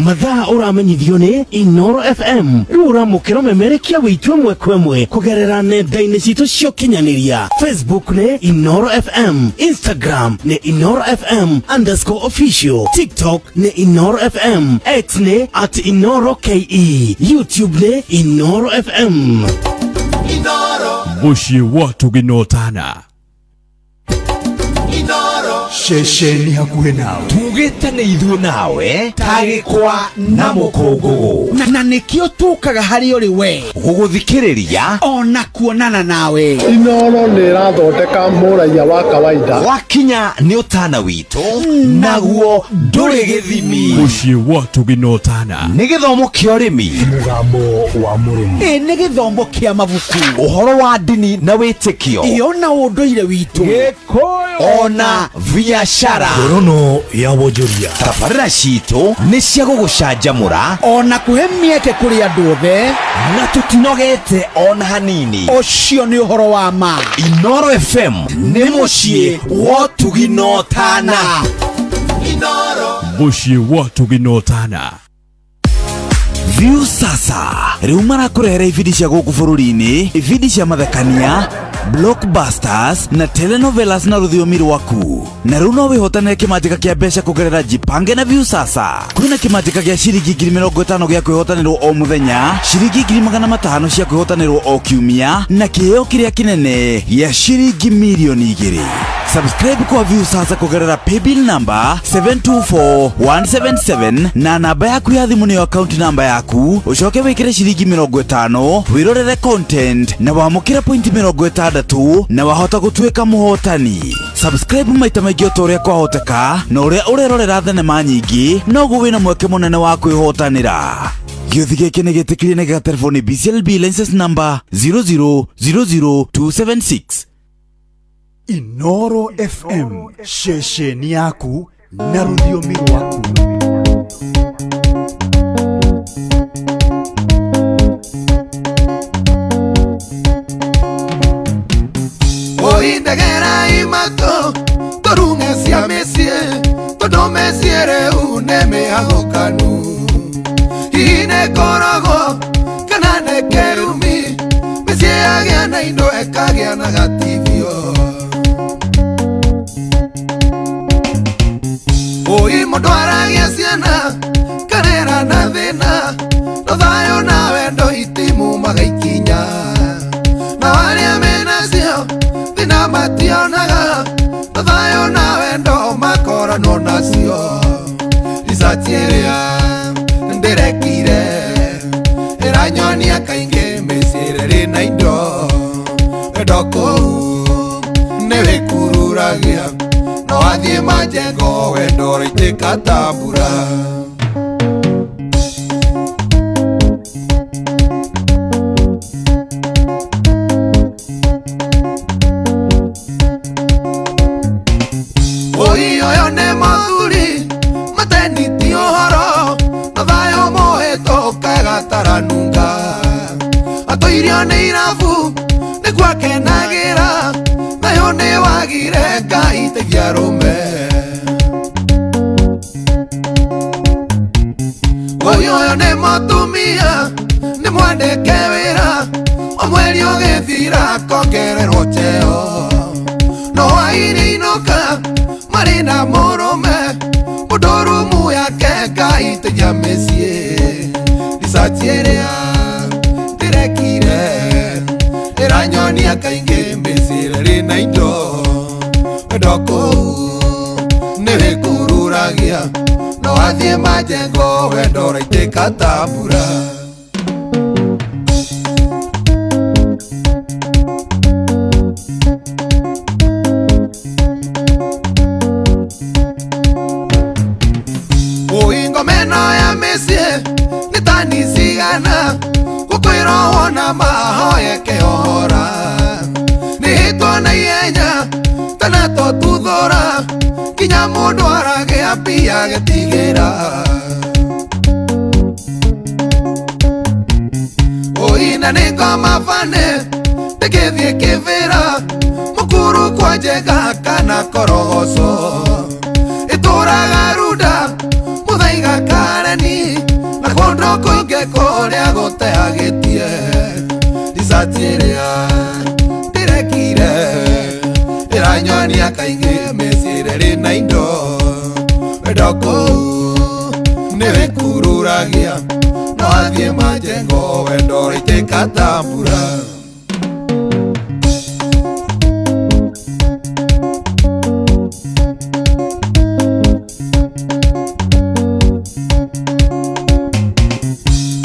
mathaa uramenyithio ni Inoro FM riu uramukira memerekia witwe mwekwemwe kugerera nenda-ini citu cio kinyaniria Facebook ni Inoro FM, Instagram ni Inoro FM_official, TikTok ni Inoro FM, X ni @InoroKE, YouTube ni Inoro FM. Inoro Mushi watu ginotana Inoro shesheni hakuhe nawe tugite ni ithuĩ nawe tagĩkwa na mũkũngũgũ na nĩkĩo tũkaga harĩ ũrĩ we gũgũthikĩrĩria ona kuonana nawe. Inoro nĩ ĩrathondeka mũraia wa kawaida wakinya nĩ ũtana witũ naguo ndũrĩ gĩthimi. Mushi watu ginotana nĩ gĩthomo kĩa ũrĩmi, mũgambo wa mũrĩmi, nĩ gĩthomo kĩa mabuku, ũhoro wa ndini na wĩtĩkio, ona ũndũire witũ, gĩkũyũ ona biacara. Rono ya wonjoria tabarĩra citũ nĩ cia gũgũcanjamũra ona kũhe mĩeke kũrĩ andũ othe, na tũtinogete ona hanini. ũcio nĩ ũhoro wa ma. Inoro FM nĩ mũciĩ wa ũtugi na ũtana. Inoro Mushi watu ginotana View sasa rĩu marakũrehera ibindi cia gũkũ bũrũri-inĩ, ibindi cia mathekania, blockbusters na telenovelas na rũthiomi rwaku. Na rĩu no wĩhotanĩre kĩmanjĩka kĩa mbeca kũgerera Jipange na View sasa. Kwĩna kĩmanjĩka gĩa ciringi 50,000 gĩa kwĩhotanĩrwo o mũthenya, ciringi 500,000 cia kwĩhotanĩrwo o kiumia, na kĩheo kĩrĩa kĩnene gĩa ciringi mirioni 2. Subscribe kwa View sasa kugerera paybill number 724177 na namba yaku ya thimu nĩyo account number yaku, ucoke wĩkĩre ciringi 50 wirorere content na wamũkĩra point 60 na wahota gũtuĩka mũhotani. Subscribe maita maingĩ o ũrĩa kwahoteka, na ũrĩa ũrerorera thenema nyingĩ noguo wĩna mweke mũnene wa kwĩhotanĩra. Gĩothi gĩkĩ nĩ gĩtĩkĩrie na gĩgatelefoni BCLB license number 0000276. Inoro FM shesheni yaku na rũthiomi rwaku. Oindegera imato torunge cia mĩciĩ tondũ mĩciĩ rĩu nĩ mĩhagũkanu. Hihi nĩ ngorogo kana nĩ kĩrumi, mĩciĩ yagĩa na indo ĩkagĩa na gativio. Oi mũndũ aragia ciana karera na thĩna, no thayũ na wendo itimu magaikinya, na arĩa menacio thĩna mationaga, no thayũ na wendo makoranwo nacio. Research ĩrĩa ndĩrekire ĩranyonia kaingĩ mĩciĩ ĩrĩ na indo, wendo kũu nĩ wĩkururagia, no wathiĩ majengo wendo ũraitĩka ta mbura. Oi ũyũ nĩ mũthuri matenitie ũhoro, na thayũ mũhĩtũka gataranunga, atũirio nĩ irabu nĩguo akenagĩra, nayo nĩ wagire Ngai teithia arũme. Ũyũ nĩ mũtumia nĩ mwandĩke wĩra, o mweri ũgĩthira akongererwo cheo, no ainũka marĩ na mũrũme, mũndũrumu yake Ngai teithia mĩciĩ. Research ĩrĩa ndĩrekire ĩranyonia kaingĩ mĩciĩ ĩrĩ na indo, wendo kũu nĩ wĩkururagia, no wathiĩ majengo wendo ũraitĩka ta mbura. Oi ngoma ĩno ya mĩciĩ nĩ tani cigana, gũkwĩrwo wona mahoye kĩhora, nĩ hitwo na ihenya tana tũtuthũra, kinya mũndũ aragĩa mbia gĩtigĩra. Oi na nĩ ngoma bane ndĩgĩthiĩ kĩvĩra, mũkuru kwa njega kana korogoco, ĩtũraga runda mũthaiga Kareni, kaingi mesireri na indo Wedoko newe kururagia No athie majengo wendo iteka tambura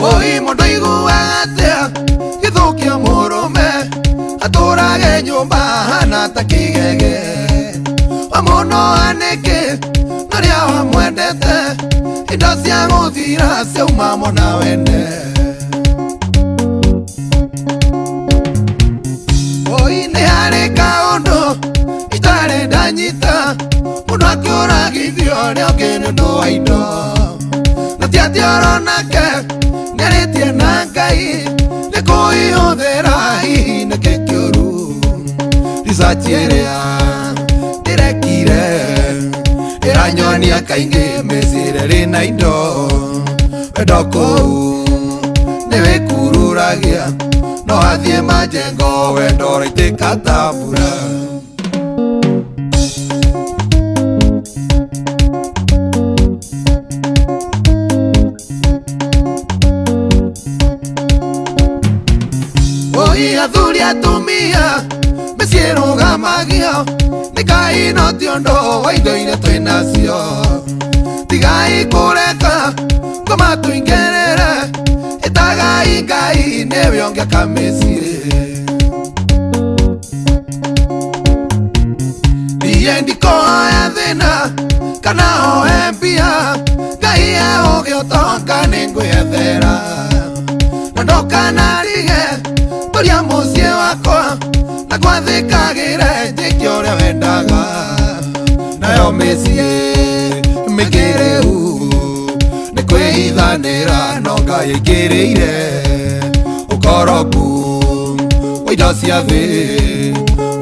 Oi mondo iguatea Githukia murume Aturage nyumba hana takigege Wamuno aneke Naria wamwendete Indo cia guthira ciauma mona wende Oi ni hari kaundu Itare ndanyita Muno akiuragithio ni okinu ndu wa indo Na tiati oronake Ngeretie na ngai Nikuihuthira hihi niki kiuru Research iria ndirekire Iranyonia kaingi mesireri na indo Wendo kuu niwe kururagia No athie majengo wendo raitĩka ta mbura Athuri atumia meciĩrũgamagia Nĩkai no ti ũndũ wa indo iria twĩnacio Tigai kũreka ngoma tũingĩrĩre Ĩtagai Ngai nĩwe ũngĩaka mĩciĩ Niĩ ndikoya thĩna kana hoe mbia Ngai eũgĩ ũtonga nĩngwĩethera Na ndokanarige Toria muciĩ wakwa Na gwathĩkagĩre njĩke ũrĩa wendaga Nayo mĩciĩ mĩkĩrĩu Nĩ kwĩhithanĩra no Ngai aingĩrĩire Ũkoroku wa indo cia thĩ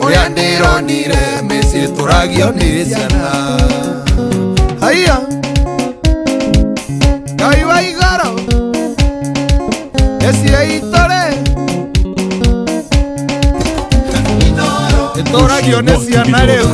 Ũrĩa ndĩronire mĩciĩ tũragio nĩ ciana Haiya Ngai wa igũrũ Mĩciĩ itũrĩ Tũragio nĩ ciana rĩu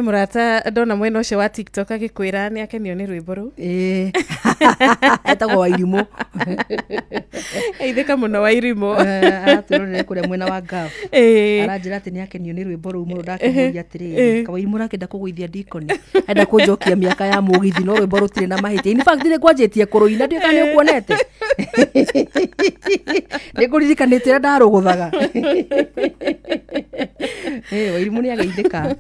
Murata ndona mwena ucio wa TikTok agikwira ni akenio ni rwimbo ru etagwo Wairimu eithika muno Wairimu aturorere kuria mwena wa Gaf aranjira ati ni akenio ni rwimbo ru mundu ndakimuria atiri Wairimu rakenda kugwithia dikoni enda kunjokia miaka ya mugithi no rwimbo rutire na mahiti in fact ni kwanjitie kuruina ndio kana ukuonete ni kuririkanite ndaruguthaga Wairimu ni ageithika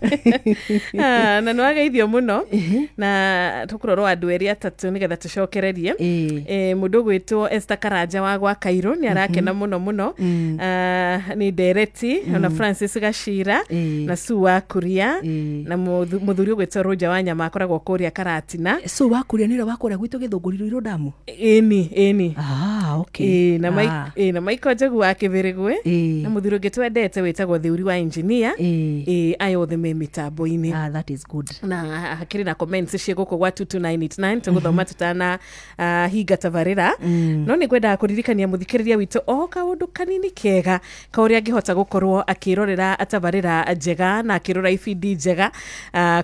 na no ageithio muno na tukurorwa andu eri atatu nigetha tucokererie mundu gwitwo Esther Karanja wa gwa Kairo ni arakena muno ni Dereti na Francis Gashira na Sue wa Kuria na muthuri gwitwo Roja wa Nyama akoragwo kuria Karatina Sue wa Kuria ni wa kuria gwitwo Githunguri ro damu eni okay na Michael Njogu wa Kibirigwe na muthuri gwitwo Ndete witagwo Thiuri wa engineer ayo the mitambo-ini that is good na hakiri na comments cie guko gwa 22989 tuguthoma tutana hinga tabarira no ni kwenda kuririkania muthikiriria witu o kaundu kanini kega ka uria angihota gukorwo akirorera atabarira njega na akirora ifidi njega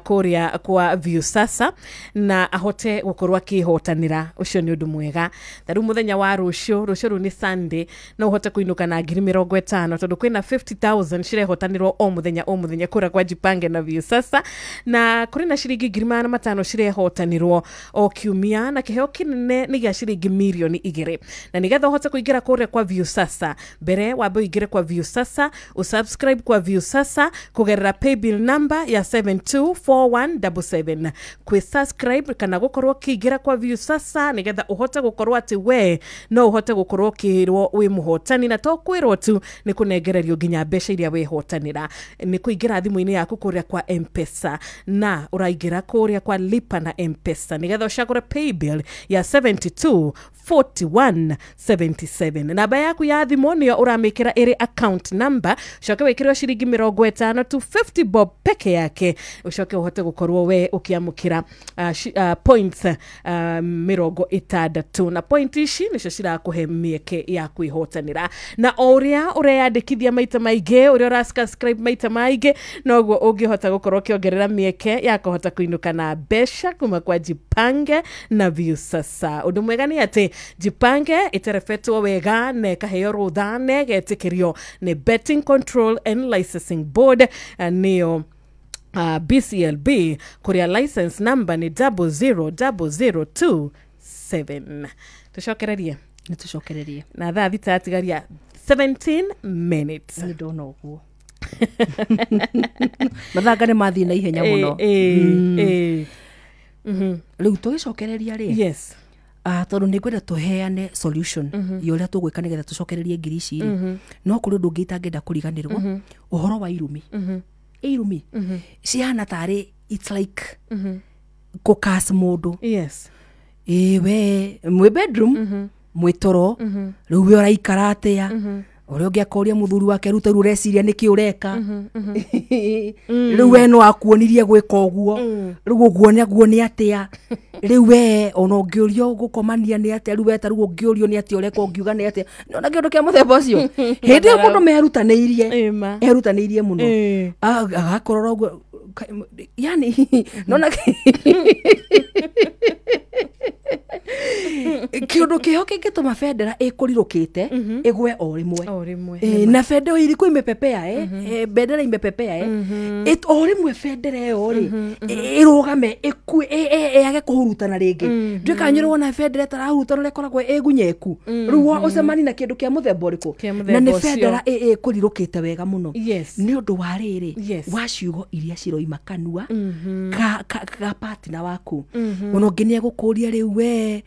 kuria kwa Viusasa na ahote gukorwo akihotanira ucio ni undu mwega tharu muthenya wa rucio ru ni Sunday no uhote kuinuka na 50,000 tondu kwina 50,000 cirehotanirwo o muthenya kura kwa Jipange na Viusasa na kuri na ciringi 500 cirehotanirwo o kiumia na kiheo kinene ni gya ciringi milioni 2 na nigetha uhote kuingira kuria kwa Viusasa mbere wambe uingire kwa Viusasa usubscribe kwa Viusasa kugerera paybill number ya 724177 kwi subscribe kana gukorwo kiingira kwa Viusasa nigetha uhote gukorwo ati we no uhote gukorwo kirwo wi muhotani na to kwirwo tu ni kunengererio nginya mbeca iria we hotanira ni kuingira thimu-ini yaku kuria kwa M-Pesa na uraingira kuria kwa lipa na M-Pesa nigetha ucagure paybill ya 724177 namba yaku ya thimu niyo uramikira iri account number ucoke wikire ciringi 50 to 50 bob peke yake ucoke uhote gukorwo we ukiamukira points 60 na point ici nicio cirakuhe mieke ya kwihotanira na uria ureyandikithia maita maingi uria urasubscribe maita maingi noguo ungihota gukorwo kiongerera mieke ya kuhota kuinuka na besha kuma kwa Jipange na Viusasa. Undu mwega ni ati Jipange iterefetwo wega na kaheo rutha na getikirio ni Betting Control and Licensing Board niyo BCLB kuria license number ni 00027. Tushokererie nitucokererie na thaa thita atigaria 17 minutes ni ndona uguo mathanga ni mathi na ihenya muno riu tugicokereria ri yes tondu ni ngwenda tuheane solution yoria tugwika nigetha tucokererie ngiri ici no kuri undu ungi itangenda kuriganirwo uhoro wa irumi irumi cihana tari it's like kukas mundu yes we mwe bedroom mwitoro riu we uraikara atia uria ungi akoria muthuri wake ruta ru reciria niki ureka riu we no akuonirie gwika uguo riu uguo ni atia riu we ona ungiurio gukomania ni atia riu we ta riu ungiurio ni atia ureka ungiuga ni atia nona kindu kia muthemba ucio hindi yo mundu merutaniirie muno agakorora uguo yani nona kiundu kiho kingituma bendera ikurirukite igwe o rimwe na bendera iriku imepepea bendera imepepea o rimwe bendera yo ri irugame iku yage kuhurutana ringi ndikanyirwo na bendera tarahurutana rekoragwo igunyeku ruo ucemani na kindu kia muthemba uriku na ni bendera ikurirukite wega muno ni undu wa riri wa ciugo iria ciroima kanua ka partner waku ona nginia gukuria riu we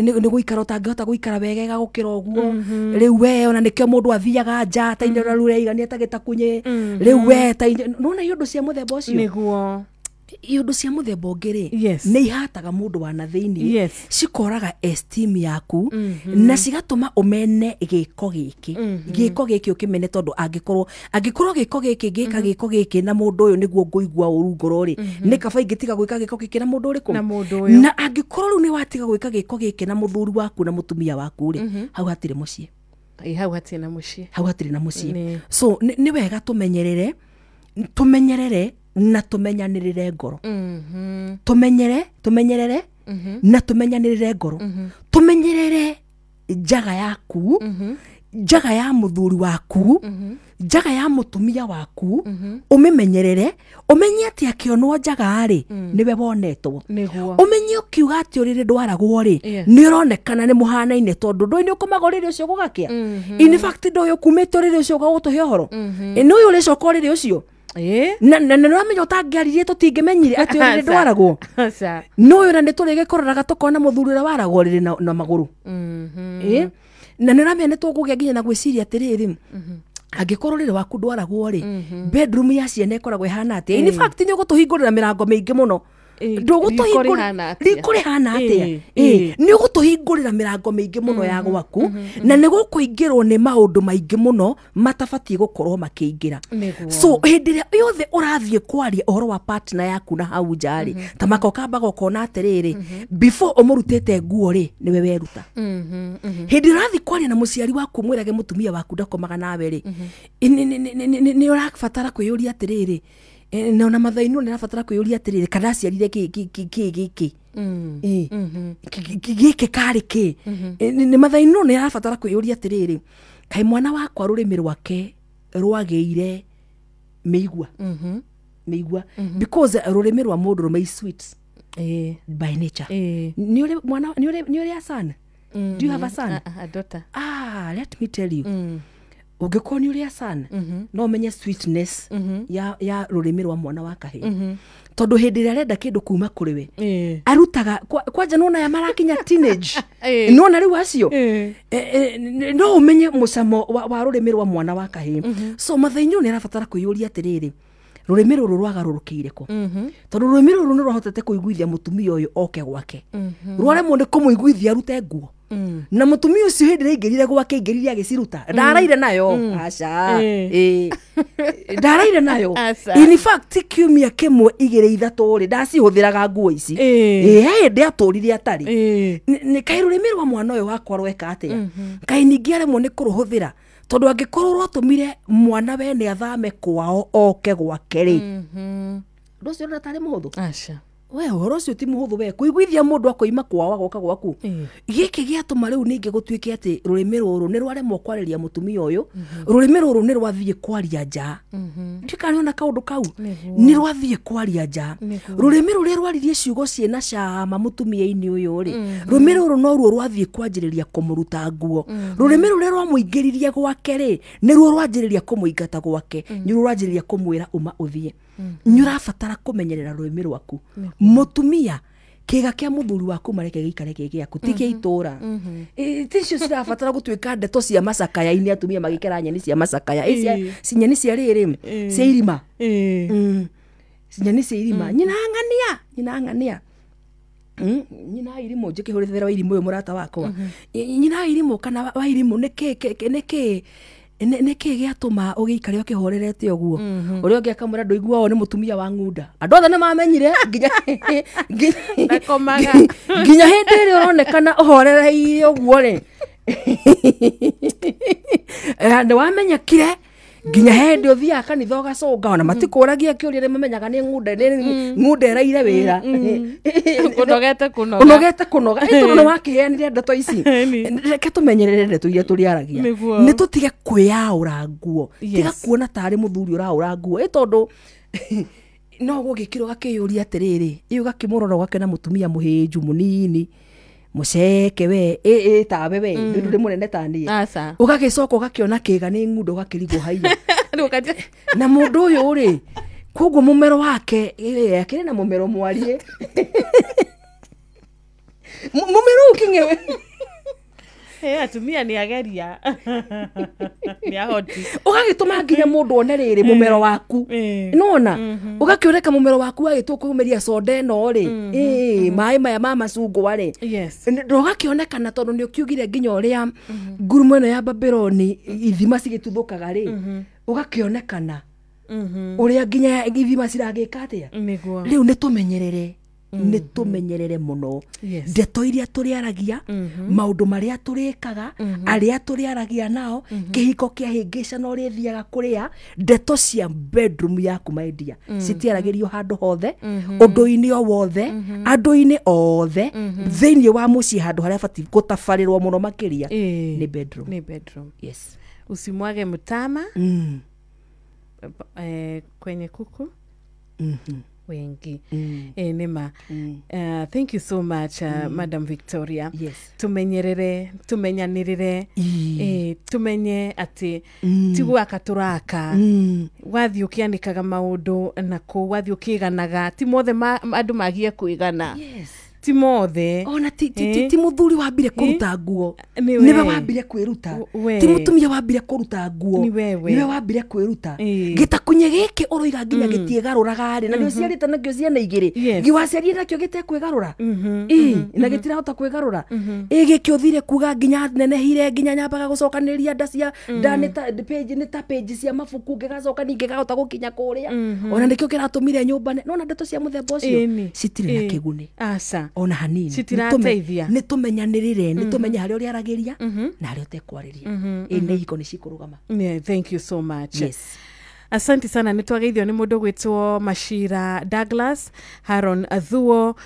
ni guikara utangihota guikara wegega gukira uguo riu we ona nikio mundu athiaga nja tainde rure igani atagitakunye riu we tainde nona yundu cia muthemba ucio niguo yundu cia muthemba ungiri ni ihataga mundu wa na thiini cikoraga esteem yaku na cigatuma umene giko giki ukimene tondu angikorwo giko giki na mundu uyu niguo nguigua uru ngoro ri ni kaba ingitiga gwika giko giki na mundu uriku na angikorwo ru ni watiga gwika giko giki na muthuri waku na mutumia waku ri hau hatire mucii hau hatire na mucii so ni wega tumenyerere na tumenyanirire ngoro tumenyerere na tumenyanirire ngoro tumenyerere njaga yaku njaga ya muthuri waku njaga ya mutumia waku umimenyerere umenye ati akionwo njaga ri niwe wonetwo umenye ukiuga ati urire ndwaragwo ri ni uronekana ni muhanaine tondu ndoi ni ukomaga urire ucio gugakia in fact ndoi ukumite urire ucio gugutuhe horo ni uyu uri coka urire ucio na ramenya utangiaririe tutingimenyire ati urire ndwaragwo no uyu na niturige kororaga tukona muthuri ura waragwo riri na maguru na niramenya nitugugia nginya na gwiciria atiriri angikorwo riri waku ndwaragwo ri bedroom ya ciana ikoragwo ihana atia in fact ni ugutuhingurira mirango mingi muno rikũrĩhana atĩa nĩ ũgũtũhingũrĩra mĩrango mĩingĩ mũno ya gwaku na nĩ gũkũingĩrwo nĩ maũndũ maingĩ mũno matabatiĩ gũkorwo makĩingĩra so hĩndĩ ĩrĩa yothe ũrathiĩ kwaria ũhoro wa partner yaku na hau nja rĩ ta makokambaga ũkona atĩrĩrĩ before ũmũrutĩte nguo rĩ nĩwe weruta hĩndĩ ũrathiĩ kwaria na mũciari waku mwĩrage mũtumia waku ndakomaga nawe rĩ nĩ ũrabatara kwĩyũria atĩrĩrĩ na mathainu ni rafatara kwiyuria atiriri kana ciarire giki kari ki ni mathainu ni rafatara kwiyuria atiriri kai mwana wakwa rurimi rwake rwageire meigua because rurimi rwa mundu rumei sweet by nature ni uri mwana ni uri a son do you have a son a daughter let me tell you ungĩkorwo ũrĩa sana no ũmenye sweetness ya rũrĩmĩ rwa mwana wa kahĩĩ tondũ hĩndĩ ĩrĩa arenda kĩndũ kuma kũrĩ we arutaga kwanja nona ya marakinya teenage nona rĩu acio no ũmenye mũcamo wa rũrĩmĩ rwa mwana wa kahĩĩ so mathĩinyo nĩ arabatara kwĩyũria atĩrĩrĩ rũrĩmĩ rũrũ rwagarũrũkĩire kũ tondũ rũrĩmĩ rũrũ nĩ rwahotete kũiguithia mũtumia ũyũ oke gwake rwaremwo nĩ kũmũiguithia arute nguo na mũtumia ũcio hĩndĩ ĩrĩa aingĩrire gwake aingĩrire agĩciruta ndaraire nayo aca ndaraire nayo in fact kiumia kĩmwe igĩrĩ ithatũ rĩ ndacihũthĩraga nguo ici hĩndĩ atũrire atarĩ nĩ kaĩ rũrĩmĩ rwa mwana ũyũ wakwa rweka atĩa kaĩ ningĩ aremwo nĩ kũrũhũthĩra tondũ angĩkorwo rwatũmire mwana we nĩ athame kwao oke gwake rĩ ũndũ ũcio ndatarĩ mũhũthũ we ũhoro ũcio ti mũhũthũ we kũiguithia mũndũ akoima kwao agoka gwaku gĩkĩ gĩatũma rĩu ningĩ gũtuĩke atĩ rũrĩmĩ rũrũ nĩ rwaremwo kwarĩria mũtumia ũyũ rũrĩmĩ rũrũ nĩ rwathiĩ kwaria nja ndikaniona kaũndũ kau nĩ rwathiĩ kwaria nja rũrĩmĩ rũrĩa rwaririe ciugo ciĩna cama mũtumia-inĩ ũyũ rĩ rũrĩmĩ rũrũ no ruo rwathiĩ kwanjĩrĩria kũmũruta nguo rũrĩmĩ rũrĩa rwamũingĩririe gwake rĩ nĩruo rwanjĩrĩria kũmũingata gwake nĩruo rwanjĩrĩria kũmwĩra uma ũthiĩ nĩ ũrabatara kũmenyerera rũrĩmĩ rwaku mũtumia kĩga kĩa mũthuri waku mareke gĩikare gĩaku ti kĩa itũra ticio cirabatara gũtuĩka ndeto cia macakaya-inĩ atumia magĩkera nyeni cia macakaya si nyeni cia rĩrĩ cia irima nyeni cia irima nyina nyina irimũ njĩkĩhũrĩthĩra wa irimũ ũyũ mũrata wakwa nyina irimũ kana wa irimũ nĩkĩ gĩatũma ũgĩikare ũkĩhorerete ũguo ũrĩa ũngĩ akamwĩra ndũiguao nĩ mũtumia wa ng'unda andũ othe nĩ mamenyire nginya hĩndĩ ĩrĩa ũronekana ũhorereire ũguo rĩ nĩ wamenyekire nginya hĩndĩ ũthiaga kanitha ũgacũnga ona matikũragia kĩũria nĩ mamenyaga nĩ ng'unda ĩraire wĩra ũnogete kũnoga tondũ nĩ wakĩheanire ndeto ici reke tũmenyerere ndeto iria tũrĩaragia nĩ tũtige kwĩyaũra nguo tiga kuona tarĩ mũthuri ũraũra nguo tondũ no gũgĩkĩra ũgakĩyũria atĩrĩrĩ ĩyo gakĩmũrora gwake na mũtumia mũhĩnju mũnini mũceke we tawe we ndũrĩ mũnene ta niĩ ũgagĩcoka ũgakĩona kĩga nĩ ng'unda ũgakĩrigwo haiya na mũndũ ũyũ rĩ koguo mũmero wake akĩrĩ na mũmero mwarie mũmero ũkĩng'ewe atumia nĩ ageria nĩ ahoti ũgagĩtũma nginya mũndũ one rĩrĩ mũmero waku nona ũgakĩoneka mũmero waku wagĩtwo kũmeria soda ĩno rĩ maĩ maya ma macungwa rĩ ndũgakĩonekana tondũ nĩ ũkiugire nginya ũrĩa ngurumo ĩno ya Babyloni ithima cigĩtuthũkaga rĩ ũgakĩonekana ũrĩa nginya ithima ciragĩka atĩa rĩu nĩ tũmenyerere mũno ndeto iria tũrĩaragia maũndũ marĩa tũrĩkaga arĩa tũrĩaragia nao kĩhiko kĩa hĩngĩcano rĩthiaga kũrĩa ndeto cia bedroom yaku maendia citiaragĩrio handũ hothe ũndũ-inĩ o wothe andũ-inĩ othe thĩinĩ wa mũciĩ handũ harĩa bati gũtabarĩrwo mũno makĩria nĩ bedroom yes usimwage mtama kwenye kuku wengi nema thank you so much Madam Victoria tumenyerere tumenyanirire tumenye ati tigwaka turaka wathi ukianikaga maundu nako wathi ukiganaga ti mothe andu magie kwigana ti mothe ona ti muthuri wambire kũruta nguo niwe wambire kwĩruta ti mutumia wambire kũruta nguo niwe wambire kwĩruta gĩtakunye gĩkĩ ũroiga nginya gĩtiegarũraga rĩ na nĩ ũciarĩte nakĩo ciana igĩrĩ ngiwaciarire nakĩo gĩtekwĩgarũra na gĩtirahota kwĩgarũra gĩkĩ ũthire kuga nginya nenehire nginya nyambaga gũcokanĩrĩria nda cia nda nĩ ta page cia mabuku ngĩgacoka ningĩ gahota gũkinya kũrĩa ona nĩkĩo kĩratũmire nyũmba nona ndeto cia mũthemba ũcio citirĩ na kĩguni ona hanini nĩ tũmenyanĩrĩre nĩ tũmenye harĩa ũrĩaragĩria na harĩa ũtekwarĩria nĩ hiko nĩ cikũrũgama thank you so much Asante sana nitwageithio ni mundu gwitwo Mashira Douglas, Haron Athuo,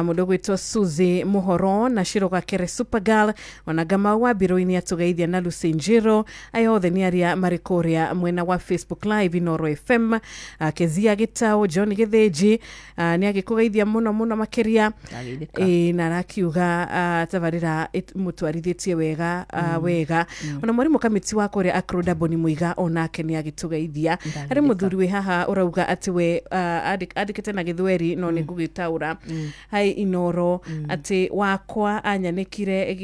mundu gwitwo Suzy Muhoro na Shiroga Kere Supergirl, wanagama wa biroini atugeithia na Lucy Njiro, ayothe ni aria marikoria mwena wa Facebook Live Inoro FM, Kezia Gitao, John Githenji, ni agikugeithia muno makiria na rakiuga tavarira mutwarithitie wega wega ona mwarimu kamiti wa kuria Akroda Boni Muiga onake ni agitugeithia ari muthuri we haha urauga ati we andikite na Githweri no ni ngugitaura hai Inoro ati wakwa anyanekire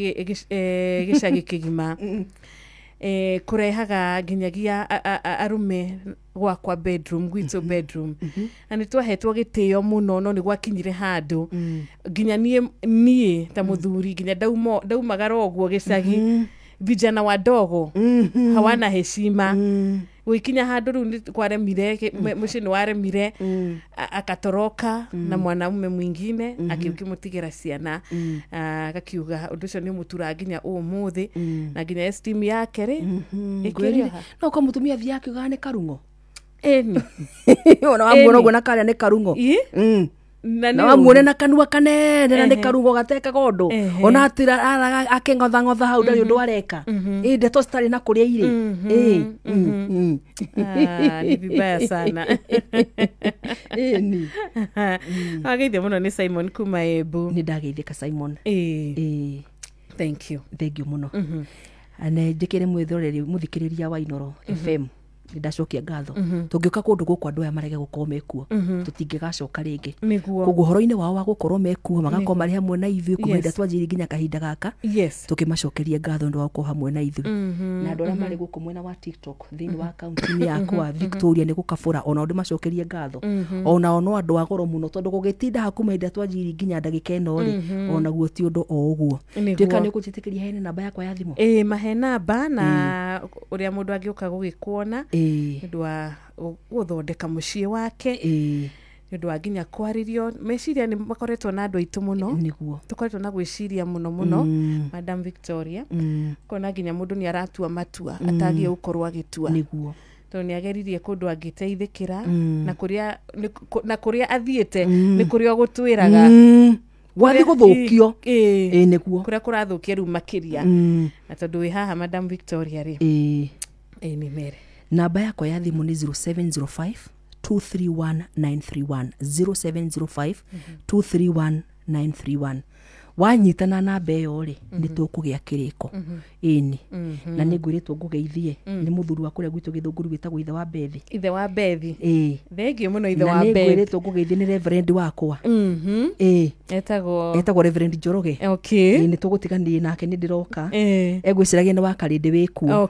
gicagi kigima kurehaga ginyagia arume gwakwa bedroom gwitũ bedroom na nitwahetwo gitio muno no ni gwakinyire handu ginya nie ta muthuri ginya daumagara ogwo gicagi vijana wadogo hawana heshima wikinya handu ru kwaremire muci ni waremire akatoroka na mwanamume mwingine akimutigira ciana akakiuga undu ucio ni mutura ginya umuthi na ginya esteem yake ri ikirio no ko mutumia thia akiuga ni karungo eni ona wamuona gona kale ni karungo na wamuone na kanua kanene na ni karungo gateka gondo ona atira akengotha hau ndari undu areka ndeto stari na kuria ire ni vibaya sana ageithia muno ni Simon kuma Embu ni ndageithika Simon thank you muno ane ndikire mwithoreri muthikiriria wa Inoro FM ndacokia ngatho tungiuka kundu guku andu aya marege gukorwo mekuo tutingigacoka ringi koguo horo-ini wao wa gukorwo mekuo magakorwo mari hamwe na ithuĩ kumahinda twanjiri nginya kahinda gaka tukimacokeria ngatho ndu wa gukorwo hamwe na ithuĩ na andu aria mari guku mwena wa TikTok thiini wa akaunti-ini yakwa Victoria ni gukabura ona undu macokerie ngatho ona ono andu agoro muno tondu gugitinda haku mahinda twanjiri nginya ndagika ino ri ona guo ti undu o uguo twika ni gutitikiria hene namba yakwa ya thimu mahe namba na uria mundu angiuka gugikuona ndu wa guthondeka muciĩ wake ndu wa nginya kwaririo meciria ni makoretwo na andu aitu muno niguo tukoretwo na gwiciria muno Madam Victoria kona nginya mundu ni aratua matua atagie gukorwo agitua niguo to ni ageririe kundu angiteithikira na kuria athiete ni kuria gutwiraga wathi guthukio niguo kuria kurathukia ru makiria na tondu wi haha Madam Victoria ri ni mere namba yakwa ya thimu ni 0705 231931 0705 231931 wanyitana namba iyo ri ni tukugia kiriko ini na ni ngwiritwo ngugeithie ni muthuri wa kuria gwitu Githunguru witagwo ithe wa Bethi thengio muno ithe wa Bethi na ni ngwiritwo ngugeithie ni reverend wakwa etagwo Reverend Njoroge ni tugutigania nake ni ndiroka egwiciragia ni wa Karindi wikuo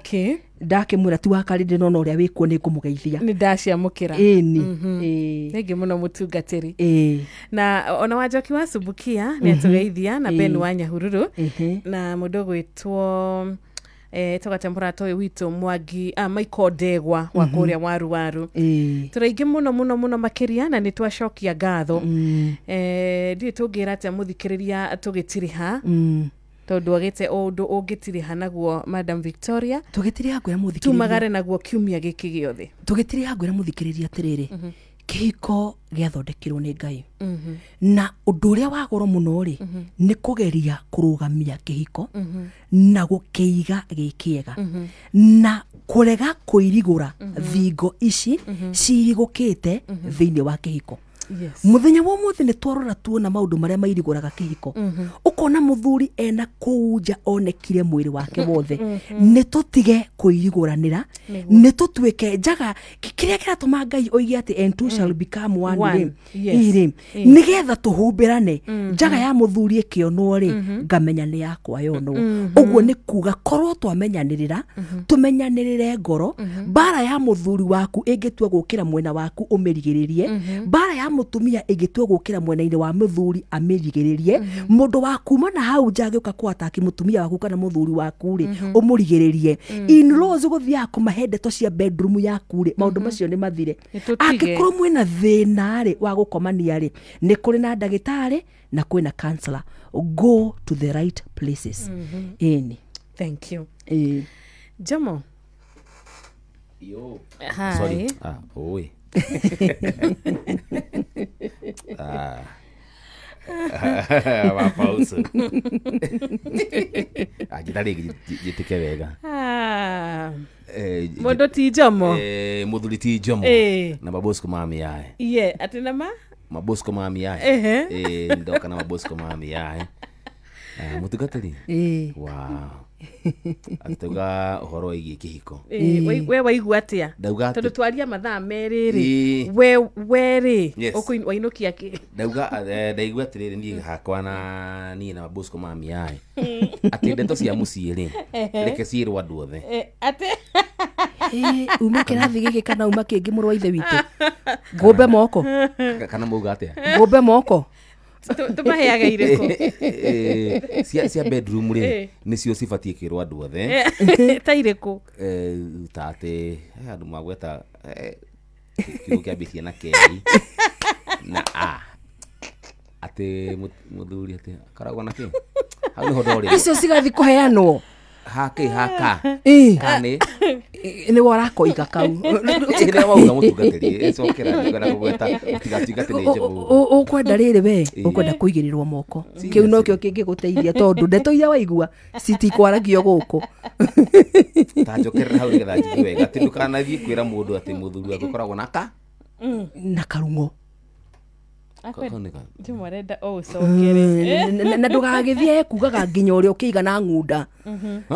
ndakimwira ti wa Karindi no uria wikuo ni ngumugeithia ni ndaciamukira thengio muno mutungatiri na ona Wanjoki wa Subukia ni atugeithia na Ben wa Nyahururu na mundu gwitwo tugatembora toy witu Mwangi Michael Ndegwa wa kuria waru turaingi muno makiria na ni twacokia ngatho ndi tungira ati muthikiriria tugitiriha tondu agite undu ungitiriha naguo Madam Victoria tugitiriha gwira muthikiriria tumagare naguo kiumia giki giothe tugitiriha gwira muthikiriria tiriri kihiko giathondekirwo ni Ngai na undu uria wa goro muno ri ni kugeria kurugamia kihiko na gukiiga gikiega na kurega kuirigura thingo ici cirigukite thiini wa kihiko muthenya wa muthi ni twarora tuona maundu maria mairiguraga kihiko ukona muthuri ena kuja onekire mwiri wake wothe ni tutige kuiriguranira ni tutwike njaga kiria kiratuma Ngai oige ati and two shall become one iri nigetha tuhumbirane njaga ya muthuri ikionwo ri ngamenya ni yakwa yono uguo ni kuga korwo twamenyanirira tumenyanirire ngoro bara ya muthuri waku ingitua gukira mwena waku umirigiririe bara ya mutumia igitua gukira mwena-ini wa muthuri amirigiririe mundu wa kuma na hau njagiuka kwataki mutumia waku kana muthuri waku ri umurigiririe in-laws guthia kumahe ndeto cia bedroom yaku ri maundu macio ni mathire akikorwo mwena thina ri wa gukomania ri ni kuri na ndagitari na kwina counselor go to the right places thank you Jamo Yo. Hi. Sorry. Oi. Pausa. Agitari gitike wega. Mondo ti jomo. Muthuri ti jomo. Na mabosco mami yae. Iye, atina ma? Mabosco mami yae. Ndoka na mabosco mami yae. Mutugatari. Wow. Atuga uhoro igi kihiko. We waigua atia? Tondu twaria mathaa meriri. We ri wainokia ki. Ndaigua atiriri ni hakwa na ni na mabosco mami yae. Ati ndeto cia mucii ri. Reke ciirwa andu othe. Ate uma kirathi giki kana uma kingi muru wa ithe witu. Ngombe moko. Kana muga atia? Ngombe moko. Tumaheaga iriko. Cia bedroom ri nicio cibatie kirwa andu othe. Ta iriko. Tate andu magweta kiugo kiambitie na keri na ate muthuri ate karagwa na ki hau ni hodori icio cigathi kuheanwo haka kani ni warakoiga kau ire wauga mutungatiri icokera ngana kugweta utigatungatiri njebu ukwenda riri we ukwenda kuigirirwo moko kiu no kio kingiguteithia tondu ndeto iria waigua citikwaragia guku tanjokerera hau nigetha njigue wega ati ndukanathie kwira mundu ati muthuri agukoragwo na karungo Jumoreda cokere na ndugagithie kugaga nginya uria ukiigana ngunda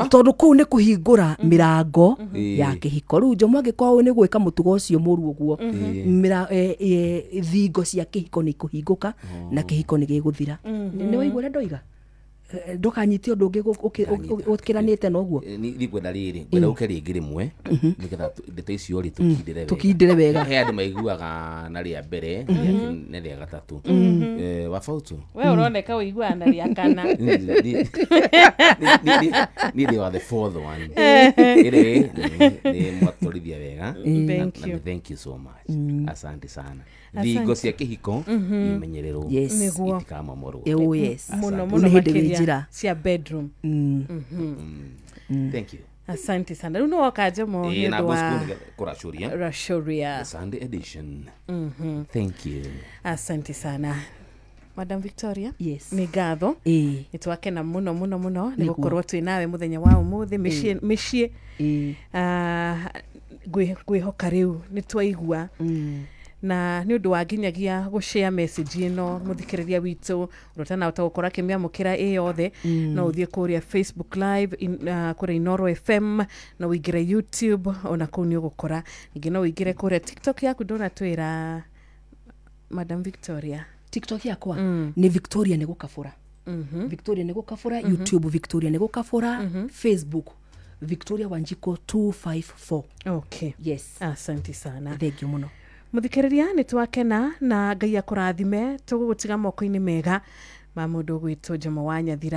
tondu kuu ni kuhingura mirango ya kihiko riu njomo angikorwo ni gwika mutugo ucio muru uguo thingo cia kihiko ni kuhinguka na kihiko ni giguthira ni waigua uria ndoiga ndukanyiti undu ungi ukiranite noguo ni kwenda riri kwenda uke ringi rimwe nigetha ndeto icio ri tukindire wega he andu maiguaga na ria mbere na ria gatatu wafautu we uroneka uiguaga na ria kana ni the fourth one ire ni mwatorithia wega thank you so much asante sana thingo cia kihiko imenyererwo itikama morwo yes muno makiria cia bedroom thank you asante sana riu no wakaje mo hindu wa Rashuria Sunday edition thank you asante sana Madam Victoria yes ni gatho nitwakena muno ni gukorwo twi nawe muthenya wa umuthi mishie gwihoka riu nitwaigua na ni undu wa nginyagia gushare message ino muthikiriria witu rotana utagukora kimya mukira yothe no uthie kuria Facebook live kuri Inoro FM no wigire YouTube ona kuni ugukora ingi no wigire kuria TikTok yaku ndona twira Madam Victoria TikTok yakwa ni Victoria ni gukafura Victoria ni gukafura YouTube Victoria ni gukafura Facebook Victoria Wanjiko 254 okay yes asante sana thank you muno muthikiriria ni twakena na Ngai akurathime tugutiga moko-ini mega ma mundu gwitwo Jomo wa Nyathira.